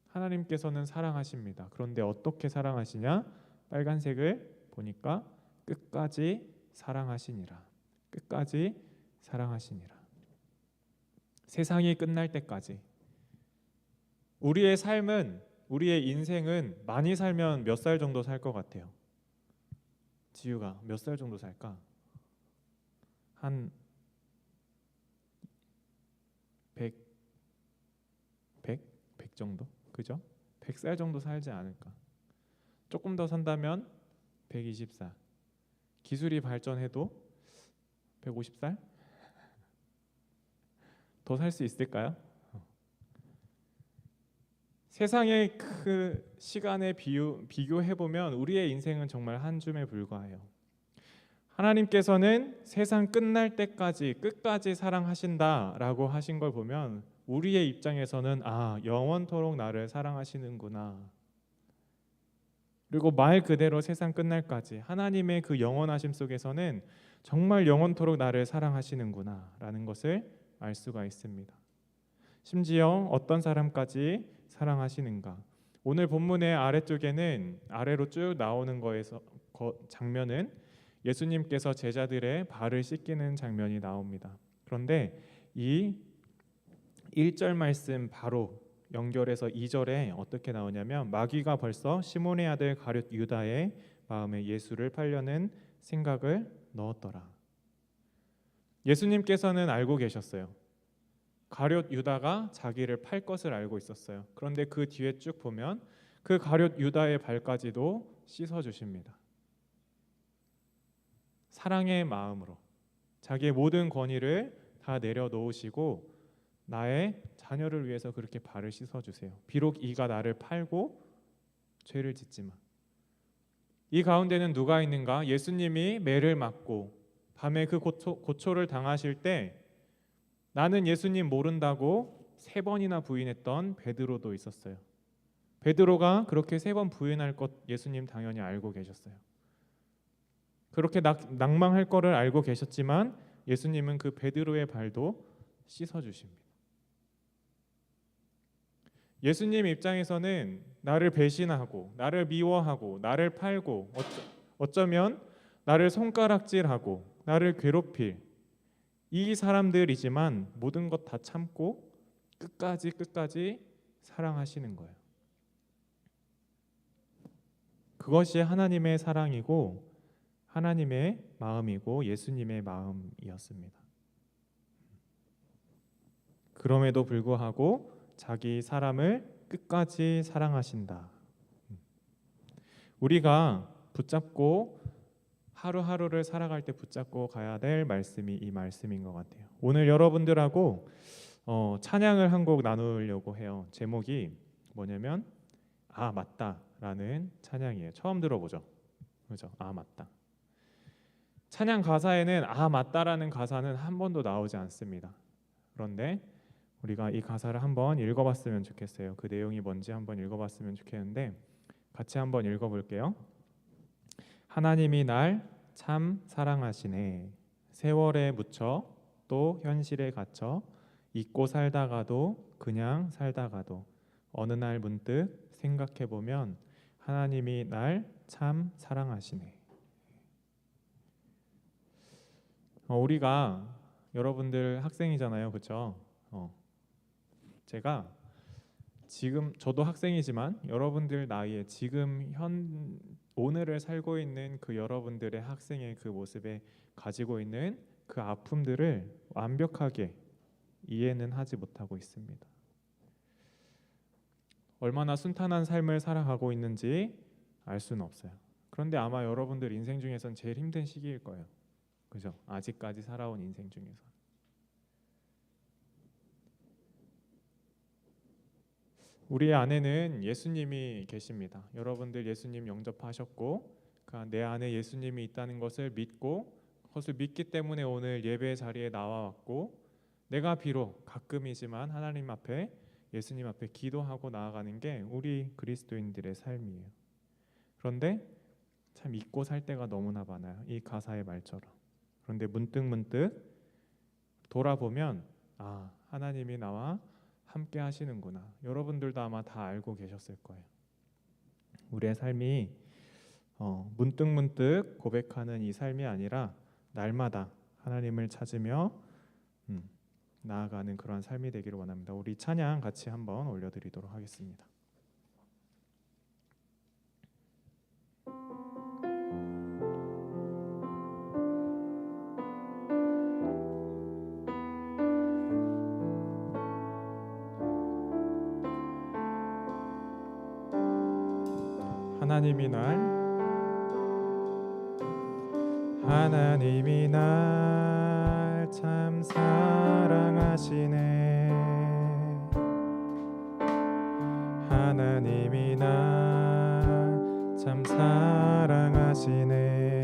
하나님께서는 사랑하십니다. 그런데 어떻게 사랑하시냐? 빨간색을 보니까 끝까지 사랑하시니라. 끝까지 사랑하시니라. 세상이 끝날 때까지. 우리의 삶은, 우리의 인생은 많이 살면 몇 살 정도 살 것 같아요? 지유가 몇 살 정도 살까? 한 100 정도? 그죠? 100살 정도 살지 않을까? 조금 더 산다면 120살. 기술이 발전해도 150살? 더 살 수 있을까요? 세상의 그 시간에 비교해보면 우리의 인생은 정말 한 줌에 불과해요. 하나님께서는 세상 끝날 때까지 끝까지 사랑하신다라고 하신 걸 보면 우리의 입장에서는 영원토록 나를 사랑하시는구나. 그리고 말 그대로 세상 끝날까지 하나님의 그 영원하심 속에서는 정말 영원토록 나를 사랑하시는구나 라는 것을 알 수가 있습니다. 심지어 어떤 사람까지 사랑하시는가. 오늘 본문의 아래쪽에는 아래로 쭉 나오는 장면은 예수님께서 제자들의 발을 씻기는 장면이 나옵니다. 그런데 이 1절 말씀 바로 연결해서 2절에 어떻게 나오냐면 마귀가 벌써 시몬의 아들 가룟 유다의 마음에 예수를 팔려는 생각을 넣었더라. 예수님께서는 알고 계셨어요. 가룟 유다가 자기를 팔 것을 알고 있었어요. 그런데 그 뒤에 쭉 보면 그 가룟 유다의 발까지도 씻어 주십니다. 사랑의 마음으로 자기의 모든 권위를 다 내려놓으시고 나의 자녀를 위해서 그렇게 발을 씻어 주세요. 비록 이가 나를 팔고 죄를 짓지만. 이 가운데는 누가 있는가? 예수님이 매를 맞고 밤에 그 고초를 당하실 때 나는 예수님 모른다고 3번이나 부인했던 베드로도 있었어요. 베드로가 그렇게 3번 부인할 것 예수님 당연히 알고 계셨어요. 그렇게 낭망할 거를 알고 계셨지만 예수님은 그 베드로의 발도 씻어 주십니다. 예수님 입장에서는 나를 배신하고 나를 미워하고 나를 팔고 어쩌면 나를 손가락질하고 나를 괴롭힐 이 사람들이지만 모든 것 다 참고 끝까지 사랑하시는 거예요. 그것이 하나님의 사랑이고 하나님의 마음이고 예수님의 마음이었습니다. 그럼에도 불구하고 자기 사람을 끝까지 사랑하신다. 우리가 붙잡고 하루하루를 살아갈 때 붙잡고 가야 될 말씀이 이 말씀인 것 같아요. 오늘 여러분들하고 찬양을 한 곡 나누려고 해요. 제목이 뭐냐면 맞다라는 찬양이에요. 처음 들어보죠? 그죠? 맞다. 찬양 가사에는 맞다라는 가사는 한 번도 나오지 않습니다. 그런데 우리가 이 가사를 한번 읽어봤으면 좋겠어요. 그 내용이 뭔지 한번 읽어봤으면 좋겠는데 같이 한번 읽어볼게요. 하나님이 날 참 사랑하시네. 세월에 묻혀 또 현실에 갇혀 잊고 살다가도 그냥 살다가도 어느 날 문득 생각해 보면 하나님이 날 참 사랑하시네. 우리가 여러분들 학생이잖아요, 그렇죠? 제가 지금 저도 학생이지만 여러분들 나이에 지금 오늘을 살고 있는 그 여러분들의 학생의 그 모습에 가지고 있는 그 아픔들을 완벽하게 이해는 하지 못하고 있습니다. 얼마나 순탄한 삶을 살아가고 있는지 알 수는 없어요. 그런데 아마 여러분들 인생 중에선 제일 힘든 시기일 거예요. 그죠? 아직까지 살아온 인생 중에서. 우리 안에는 예수님이 계십니다. 여러분들 예수님 영접하셨고 내 안에 예수님이 있다는 것을 믿고 그것을 믿기 때문에 오늘 예배 자리에 나와왔고 내가 비록 가끔이지만 하나님 앞에 예수님 앞에 기도하고 나아가는 게 우리 그리스도인들의 삶이에요. 그런데 참 잊고 살 때가 너무나 많아요. 이 가사의 말처럼. 그런데 문득 돌아보면 하나님이 나와 함께 하시는구나. 여러분들도 아마 다 알고 계셨을 거예요. 우리의 삶이 문득 고백하는 이 삶이 아니라 날마다 하나님을 찾으며 나아가는 그러한 삶이 되기를 원합니다. 우리 찬양 같이 한번 올려드리도록 하겠습니다. 하나님이 날 참 사랑하시네. 하나님이 날 참 사랑하시네.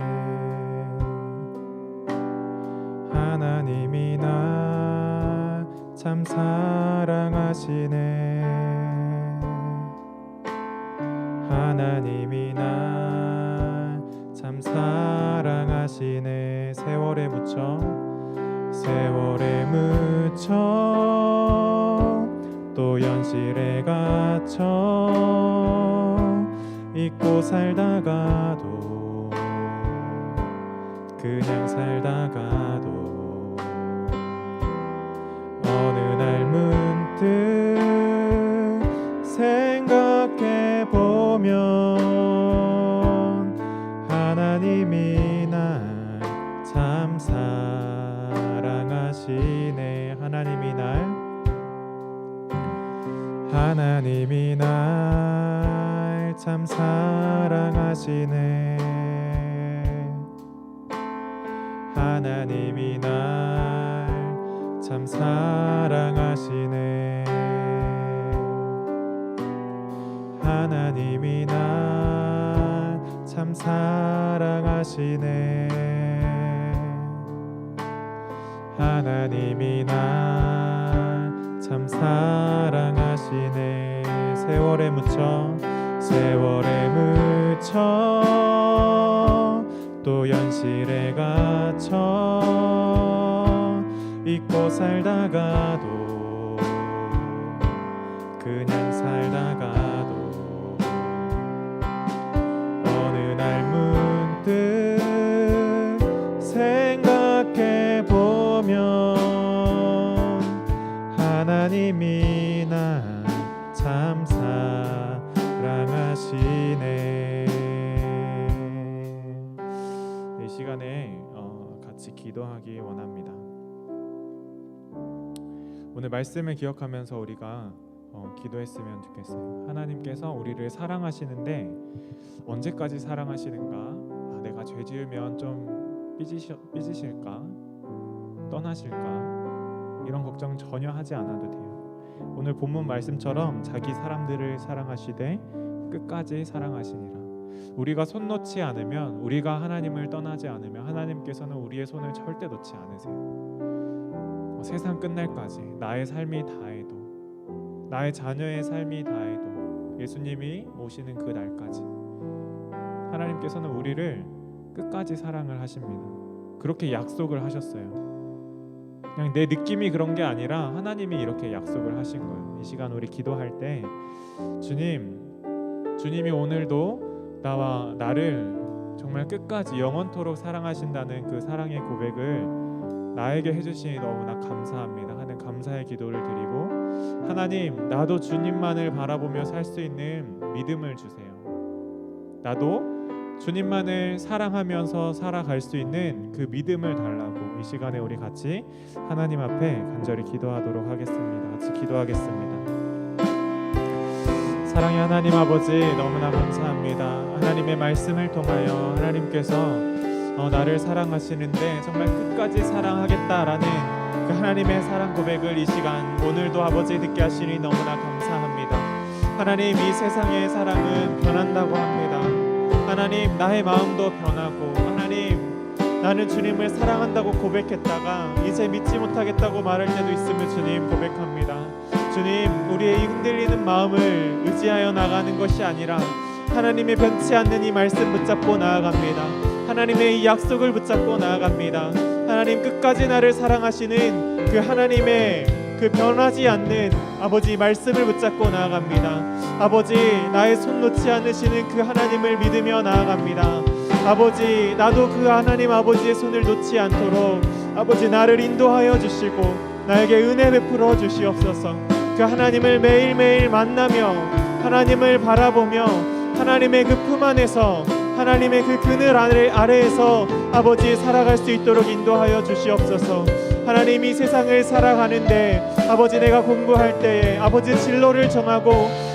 하나님이 날 참 사랑하시네. 하나님이 날 참 사랑하시네. 세월에 묻혀 또 현실에 갇혀 잊고 살다가도 그냥 살다가도 어느 날 문득 생각해 보면 하나님이 날 참 사랑하시네. 하나님이 날 참 사랑하시네. 하나님이 날 참 사랑하시네. 하나님이 날 참 사랑하시네. 하나님이 날 참 사랑하시네. 세월에 묻혀 또 현실에 갇혀 잊고 살다가도 그냥 살다가도 어느 날 문득 생각해 보면 하나님이 날 참 사랑하시네. 이 시간에 같이 기도하기 원합니다. 오늘 말씀을 기억하면서 우리가 기도했으면 좋겠어요. 하나님께서 우리를 사랑하시는데 언제까지 사랑하시는가? 내가 죄 지으면 좀 삐지실까? 떠나실까? 이런 걱정 전혀 하지 않아도 돼요. 오늘 본문 말씀처럼 자기 사람들을 사랑하시되 끝까지 사랑하시니라. 우리가 손 놓지 않으면, 우리가 하나님을 떠나지 않으면 하나님께서는 우리의 손을 절대 놓지 않으세요. 세상 끝날까지 나의 삶이 다해도, 나의 자녀의 삶이 다해도, 예수님이 오시는 그 날까지 하나님께서는 우리를 끝까지 사랑을 하십니다. 그렇게 약속을 하셨어요. 그냥 내 느낌이 그런 게 아니라 하나님이 이렇게 약속을 하신 거예요. 이 시간 우리 기도할 때 주님이 오늘도 나와 나를 정말 끝까지 영원토록 사랑하신다는 그 사랑의 고백을 나에게 해주시니 너무나 감사합니다 하는 감사의 기도를 드리고, 하나님 나도 주님만을 바라보며 살 수 있는 믿음을 주세요. 나도 주님만을 사랑하면서 살아갈 수 있는 그 믿음을 달라고 이 시간에 우리 같이 하나님 앞에 간절히 기도하도록 하겠습니다. 같이 기도하겠습니다. 사랑의 하나님 아버지, 너무나 감사합니다. 하나님의 말씀을 통하여 하나님께서 나를 사랑하시는데 정말 끝까지 사랑하겠다라는 그 하나님의 사랑 고백을 이 시간 오늘도 아버지 듣게 하시니 너무나 감사합니다. 하나님, 이 세상의 사랑은 변한다고 합니다. 하나님, 나의 마음도 변하고, 하나님 나는 주님을 사랑한다고 고백했다가 이제 믿지 못하겠다고 말할 때도 있음을 주님 고백합니다. 주님, 우리의 흔들리는 마음을 의지하여 나가는 것이 아니라 하나님의 변치 않는 이 말씀 붙잡고 나아갑니다. 하나님의 이 약속을 붙잡고 나아갑니다. 하나님, 끝까지 나를 사랑하시는 그 하나님의 그 변하지 않는 아버지 말씀을 붙잡고 나아갑니다. 아버지, 나의 손 놓지 않으시는 그 하나님을 믿으며 나아갑니다. 아버지, 나도 그 하나님 아버지의 손을 놓지 않도록 아버지 나를 인도하여 주시고 나에게 은혜 베풀어 주시옵소서. 그 하나님을 매일매일 만나며 하나님을 바라보며 하나님의 그 품 안에서 하나님의 그 그늘 아래에서 아버지 살아갈 수 있도록 인도하여 주시옵소서. 하나님, 이 세상을 살아가는데 아버지 내가 공부할 때에 아버지 진로를 정하고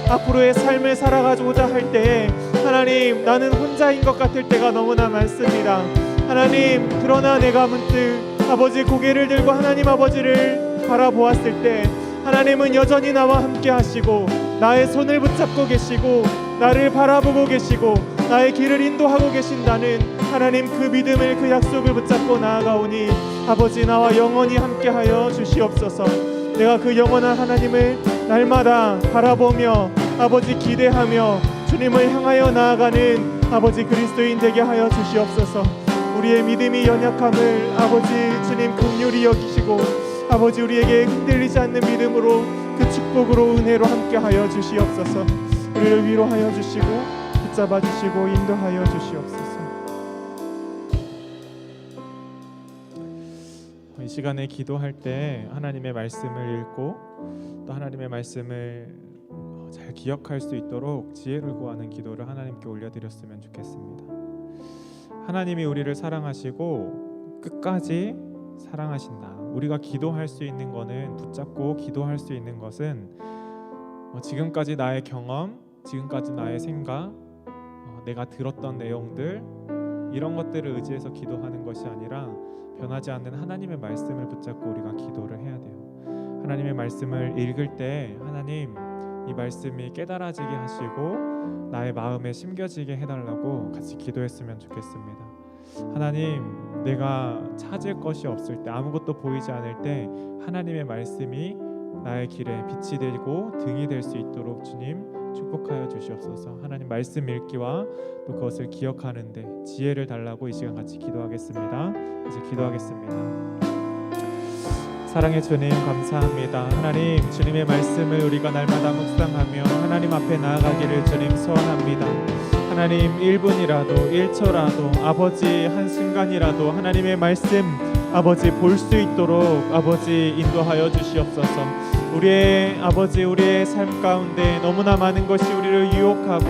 앞으로의 삶을 살아가고자 할 때에 하나님, 나는 혼자인 것 같을 때가 너무나 많습니다. 하나님, 그러나 내가 문득 아버지 고개를 들고 하나님 아버지를 바라보았을 때 하나님은 여전히 나와 함께 하시고 나의 손을 붙잡고 계시고 나를 바라보고 계시고 나의 길을 인도하고 계신다는 하나님 그 믿음을, 그 약속을 붙잡고 나아가오니 아버지 나와 영원히 함께하여 주시옵소서. 내가 그 영원한 하나님을 날마다 바라보며 아버지 기대하며 주님을 향하여 나아가는 아버지 그리스도인 되게 하여 주시옵소서. 우리의 믿음이 연약함을 아버지 주님 긍휼히 여기시고 아버지 우리에게 흔들리지 않는 믿음으로 그 축복으로 은혜로 함께하여 주시옵소서. 우리를 위로하여 주시고 붙잡아 주시고 인도하여 주시옵소서. 이 시간에 기도할 때 하나님의 말씀을 읽고 또 하나님의 말씀을 잘 기억할 수 있도록 지혜를 구하는 기도를 하나님께 올려드렸으면 좋겠습니다. 하나님이 우리를 사랑하시고 끝까지 사랑하신다. 우리가 기도할 수 있는 것은, 붙잡고 기도할 수 있는 것은 지금까지 나의 경험, 지금까지 나의 생각, 내가 들었던 내용들, 이런 것들을 의지해서 기도하는 것이 아니라 변하지 않는 하나님의 말씀을 붙잡고 우리가 기도를 해야 돼요. 하나님의 말씀을 읽을 때 하나님, 이 말씀이 깨달아지게 하시고 나의 마음에 심겨지게 해달라고 같이 기도했으면 좋겠습니다. 하나님, 내가 찾을 것이 없을 때, 아무것도 보이지 않을 때 하나님의 말씀이 나의 길에 빛이 되고 등이 될 수 있도록 주님 축복하여 주시옵소서. 하나님 말씀 읽기와 또 그것을 기억하는데 지혜를 달라고 이 시간 같이 기도하겠습니다. 이제 기도하겠습니다. 사랑의 주님, 감사합니다. 하나님, 주님의 말씀을 우리가 날마다 묵상하며 하나님 앞에 나아가기를 주님 소원합니다. 하나님, 1분이라도 1초라도 아버지 한순간이라도 하나님의 말씀 아버지 볼 수 있도록 아버지 인도하여 주시옵소서. 우리의 아버지, 우리의 삶 가운데 너무나 많은 것이 우리를 유혹하고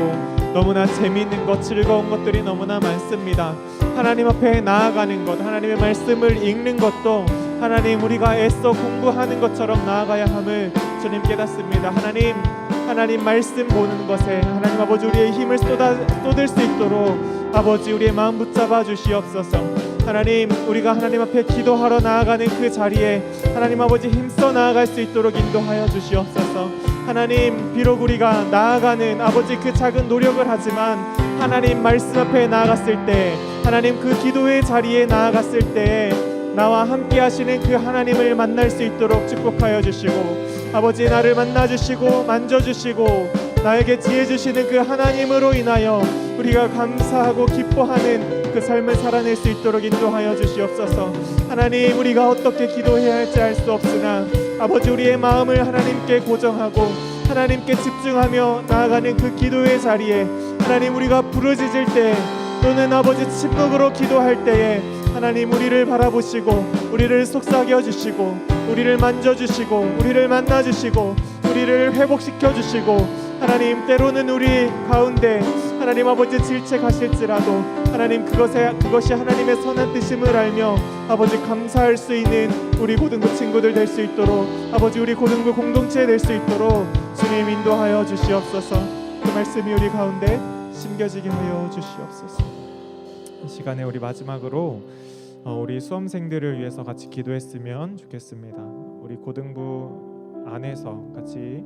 너무나 재미있는 것, 즐거운 것들이 너무나 많습니다. 하나님 앞에 나아가는 것, 하나님의 말씀을 읽는 것도 하나님 우리가 애써 공부하는 것처럼 나아가야 함을 주님 깨닫습니다. 하나님 말씀 보는 것에 하나님 아버지 우리의 힘을 쏟을 수 있도록 아버지 우리의 마음 붙잡아 주시옵소서. 하나님, 우리가 하나님 앞에 기도하러 나아가는 그 자리에 하나님 아버지 힘써 나아갈 수 있도록 인도하여 주시옵소서. 하나님, 비록 우리가 나아가는 아버지 그 작은 노력을 하지만 하나님 말씀 앞에 나아갔을 때, 하나님 그 기도의 자리에 나아갔을 때 나와 함께 하시는 그 하나님을 만날 수 있도록 축복하여 주시고 아버지 나를 만나주시고 만져주시고 나에게 지혜 주시는 그 하나님으로 인하여 우리가 감사하고 기뻐하는 그 그 삶을 살아낼 수 있도록 인도하여 주시옵소서. 하나님, 우리가 어떻게 기도해야 할지 알 수 없으나 아버지, 우리의 마음을 하나님께 고정하고 하나님께 집중하며 나아가는 그 기도의 자리에 하나님, 우리가 부르짖을 때 또는 아버지 침묵으로 기도할 때에 하나님, 우리를 바라보시고 우리를 속삭여 주시고 우리를 만져주시고 우리를 만나주시고 우리를 회복시켜 주시고 하나님, 때로는 우리 가운데 하나님 아버지 질책하실지라도 하나님, 그것이 하나님의 선한 뜻임을 알며 아버지 감사할 수 있는 우리 고등부 친구들 될 수 있도록 아버지, 우리 고등부 공동체 될 수 있도록 주님 인도하여 주시옵소서. 그 말씀이 우리 가운데 심겨지게 하여 주시옵소서. 이 시간에 우리 마지막으로 우리 수험생들을 위해서 같이 기도했으면 좋겠습니다. 우리 고등부 안에서 같이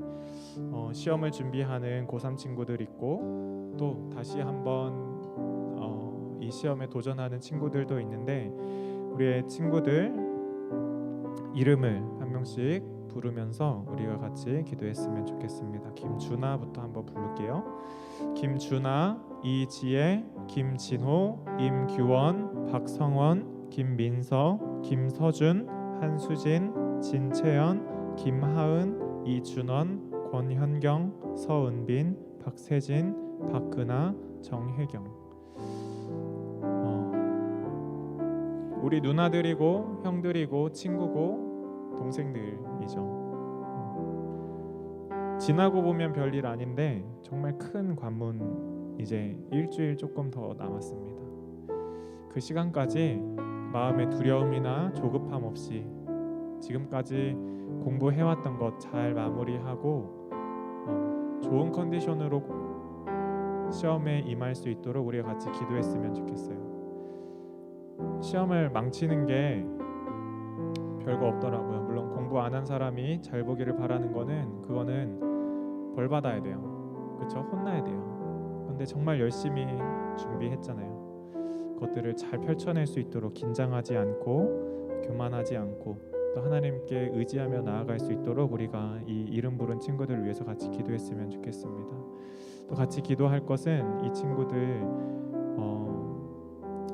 시험을 준비하는 고3 친구들 있고 또 다시 한번 이 시험에 도전하는 친구들도 있는데 우리의 친구들 이름을 한 명씩 부르면서 우리가 같이 기도했으면 좋겠습니다. 김준아부터 한번 부를게요. 김준아, 이지혜, 김진호, 임규원, 박성원, 김민서, 김서준, 한수진, 진채연, 김하은, 이준원, 권현경, 서은빈, 박세진, 박근아, 정혜경. 우리 누나들이고 형들이고 친구고 동생들이죠. 지나고 보면 별일 아닌데 정말 큰 관문 이제 일주일 조금 더 남았습니다. 그 시간까지 마음의 두려움이나 조급함 없이 지금까지 공부해왔던 것 잘 마무리하고 좋은 컨디션으로 시험에 임할 수 있도록 우리가 같이 기도했으면 좋겠어요. 시험을 망치는 게 별거 없더라고요. 물론 공부 안 한 사람이 잘 보기를 바라는 그거는 벌 받아야 돼요. 그렇죠? 혼나야 돼요. 근데 정말 열심히 준비했잖아요. 그것들을 잘 펼쳐낼 수 있도록 긴장하지 않고 교만하지 않고 또 하나님께 의지하며 나아갈 수 있도록 우리가 이 이름 부른 친구들을 위해서 같이 기도했으면 좋겠습니다. 또 같이 기도할 것은 이 친구들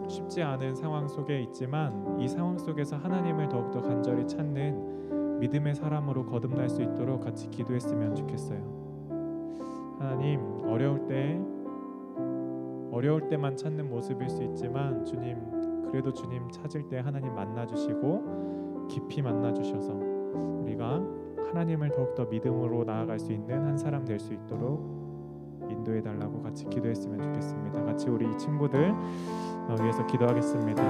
쉽지 않은 상황 속에 있지만 이 상황 속에서 하나님을 더욱더 간절히 찾는 믿음의 사람으로 거듭날 수 있도록 같이 기도했으면 좋겠어요. 하나님, 어려울 때만 찾는 모습일 수 있지만 주님, 그래도 주님 찾을 때 하나님 만나주시고 깊이 만나주셔서 우리가 하나님을 더욱더 믿음으로 나아갈 수 있는 한 사람 될 수 있도록 인도해달라고 같이 기도했으면 좋겠습니다. 같이 우리 친구들 위해서 기도하겠습니다.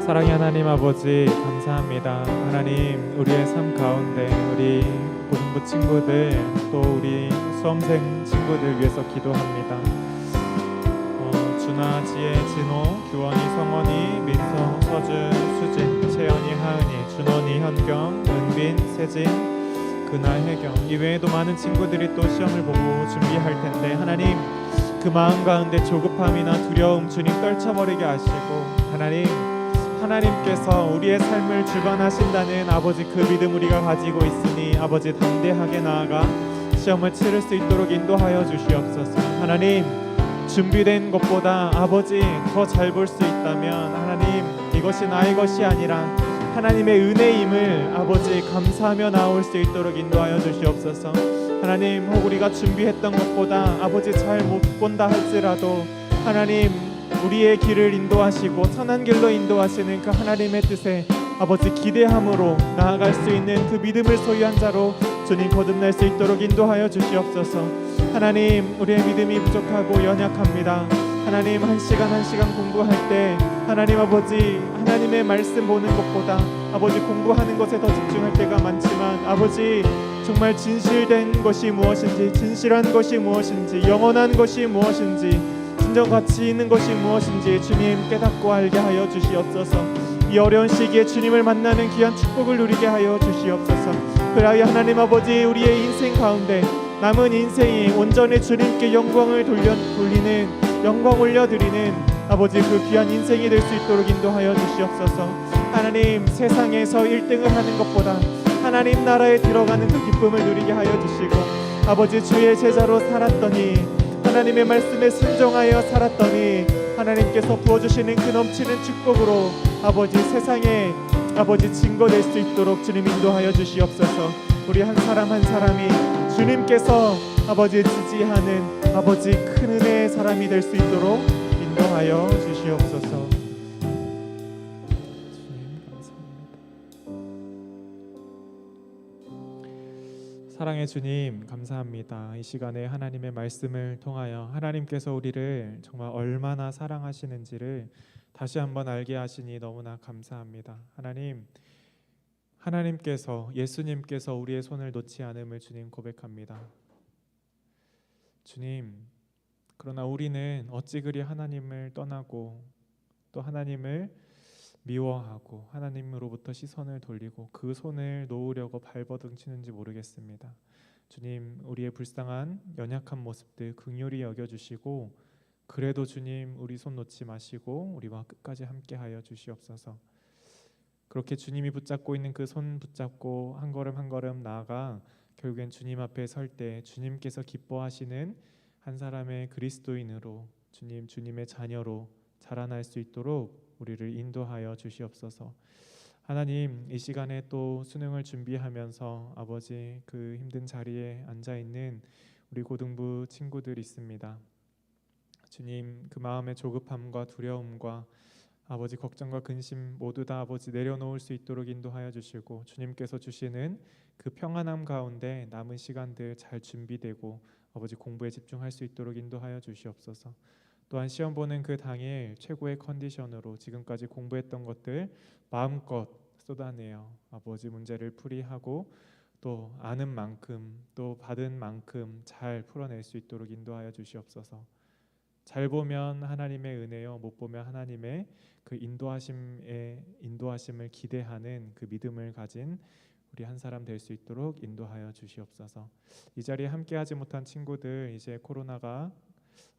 사랑의 하나님 아버지, 감사합니다. 하나님, 우리의 삶 가운데 우리 고등부 친구들 또 우리 수험생 친구들 위해서 기도합니다. 준아, 지혜, 진호, 규원이, 성원이, 민서, 서준, 수진, 채연이, 하은이, 준원이, 현경, 은빈, 세진, 그날, 혜경 이외에도 많은 친구들이 또 시험을 보고 준비할 텐데 하나님, 그 마음 가운데 조급함이나 두려움 주님 떨쳐버리게 하시고 하나님께서 우리의 삶을 주관하신다는 아버지 그 믿음 우리가 가지고 있으니 아버지 담대하게 나아가 시험을 치를 수 있도록 인도하여 주시옵소서. 하나님, 준비된 것보다 아버지 더 잘 볼 수 있다면 하나님, 이것이 나의 것이 아니라 하나님의 은혜임을 아버지 감사하며 나올 수 있도록 인도하여 주시옵소서. 하나님, 혹 우리가 준비했던 것보다 아버지 잘 못 본다 할지라도 하나님, 우리의 길을 인도하시고 선한 길로 인도하시는 그 하나님의 뜻에 아버지 기대함으로 나아갈 수 있는 그 믿음을 소유한 자로 주님 거듭날 수 있도록 인도하여 주시옵소서. 하나님, 우리의 믿음이 부족하고 연약합니다. 하나님, 한 시간 공부할 때 하나님 아버지 하나님의 말씀 보는 것보다 아버지 공부하는 것에 더 집중할 때가 많지만 아버지 정말 진실된 것이 무엇인지, 진실한 것이 무엇인지, 영원한 것이 무엇인지, 진정 가치 있는 것이 무엇인지 주님 깨닫고 알게 하여 주시옵소서. 이 어려운 시기에 주님을 만나는 귀한 축복을 누리게 하여 주시옵소서. 그리하여 하나님 아버지 우리의 인생 가운데 남은 인생이 온전히 주님께 영광을 돌리는, 영광 올려드리는 아버지 그 귀한 인생이 될 수 있도록 인도하여 주시옵소서. 하나님, 세상에서 1등을 하는 것보다 하나님 나라에 들어가는 그 기쁨을 누리게 하여 주시고 아버지 주의 제자로 살았더니 하나님의 말씀에 순종하여 살았더니 하나님께서 부어주시는 그 넘치는 축복으로 아버지 세상에 아버지 증거될 수 있도록 주님 인도하여 주시옵소서. 우리 한 사람 한 사람이 주님께서 아버지 지지하는 아버지 큰 은혜의 사람이 될 수 있도록 인도하여 주시옵소서. 주님 감사합니다. 사랑의 주님 감사합니다. 이 시간에 하나님의 말씀을 통하여 하나님께서 우리를 정말 얼마나 사랑하시는지를 다시 한번 알게 하시니 너무나 감사합니다. 하나님께서 예수님께서 우리의 손을 놓지 않음을 주님 고백합니다. 주님, 그러나 우리는 어찌 그리 하나님을 떠나고 또 하나님을 미워하고 하나님으로부터 시선을 돌리고 그 손을 놓으려고 발버둥치는지 모르겠습니다. 주님, 우리의 불쌍한 연약한 모습들 긍휼히 여겨주시고 그래도 주님 우리 손 놓지 마시고 우리와 끝까지 함께하여 주시옵소서. 그렇게 주님이 붙잡고 있는 그 손 붙잡고 한 걸음 한 걸음 나아가 결국엔 주님 앞에 설 때 주님께서 기뻐하시는 한 사람의 그리스도인으로 주님의 자녀로 자라날 수 있도록 우리를 인도하여 주시옵소서. 하나님, 이 시간에 또 수능을 준비하면서 아버지 그 힘든 자리에 앉아 있는 우리 고등부 친구들 있습니다. 주님, 그 마음의 조급함과 두려움과 아버지 걱정과 근심 모두 다 아버지 내려놓을 수 있도록 인도하여 주시고 주님께서 주시는 그 평안함 가운데 남은 시간들 잘 준비되고 아버지 공부에 집중할 수 있도록 인도하여 주시옵소서. 또한 시험 보는 그 당일 최고의 컨디션으로 지금까지 공부했던 것들 마음껏 쏟아내어 아버지 문제를 풀이하고 또 아는 만큼 또 받은 만큼 잘 풀어낼 수 있도록 인도하여 주시옵소서. 잘 보면 하나님의 은혜요, 못 보면 하나님의 그 인도하심을 기대하는 그 믿음을 가진 우리 한 사람 될 수 있도록 인도하여 주시옵소서. 이 자리에 함께하지 못한 친구들 이제 코로나가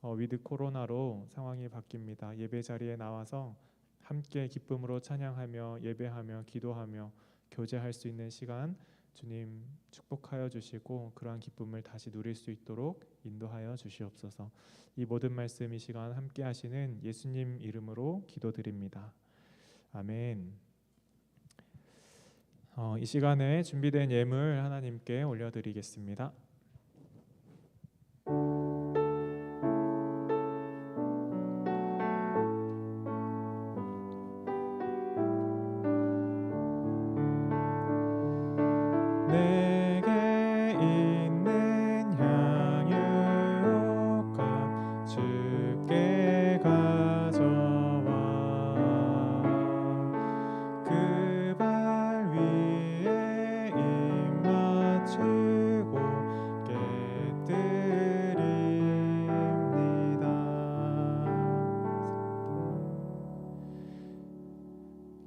위드 코로나로 상황이 바뀝니다. 예배 자리에 나와서 함께 기쁨으로 찬양하며 예배하며 기도하며 교제할 수 있는 시간 주님 축복하여 주시고 그러한 기쁨을 다시 누릴 수 있도록 인도하여 주시옵소서. 이 모든 말씀 이 시간 함께 하시는 예수님 이름으로 기도드립니다. 아멘. 이 시간에 준비된 예물 하나님께 올려드리겠습니다. 내게 있는 향유가 주께 가져와 그 발 위에 입 맞추고 깨뜨립니다.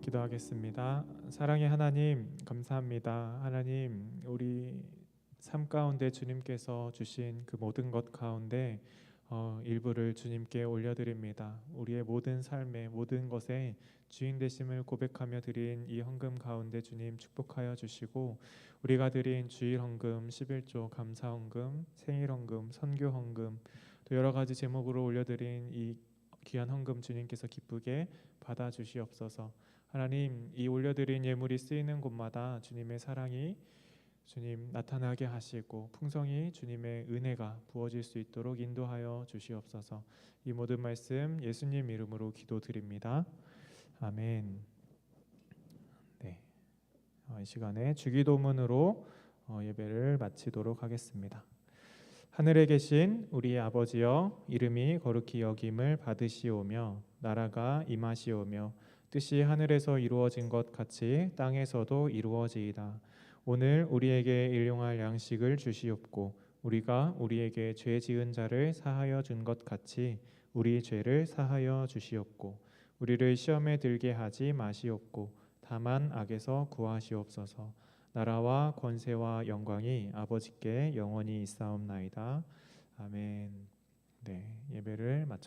기도하겠습니다. 사랑의 하나님 감사합니다. 하나님 우리 삶 가운데 주님께서 주신 그 모든 것 가운데 일부를 주님께 올려드립니다. 우리의 모든 삶의 모든 것에 주인 되심을 고백하며 드린 이 헌금 가운데 주님 축복하여 주시고 우리가 드린 주일 헌금, 11조 감사 헌금, 생일 헌금, 선교 헌금 또 여러 가지 제목으로 올려드린 이 귀한 헌금 주님께서 기쁘게 받아 주시옵소서. 하나님 이 올려드린 예물이 쓰이는 곳마다 주님의 사랑이 주님 나타나게 하시고 풍성히 주님의 은혜가 부어질 수 있도록 인도하여 주시옵소서. 이 모든 말씀 예수님 이름으로 기도드립니다. 아멘. 네, 이 시간에 주기도문으로 예배를 마치도록 하겠습니다. 하늘에 계신 우리 아버지여 이름이 거룩히 여김을 받으시오며 나라가 임하시오며 뜻이 하늘에서 이루어진 것 같이 땅에서도 이루어지이다. 오늘 우리에게 일용할 양식을 주시옵고 우리가 우리에게 죄 지은 자를 사하여 준 것 같이 우리 죄를 사하여 주시옵고 우리를 시험에 들게 하지 마시옵고 다만 악에서 구하시옵소서. 나라와 권세와 영광이 아버지께 영원히 있사옵나이다. 아멘. 네, 예배를 마쳤습니다.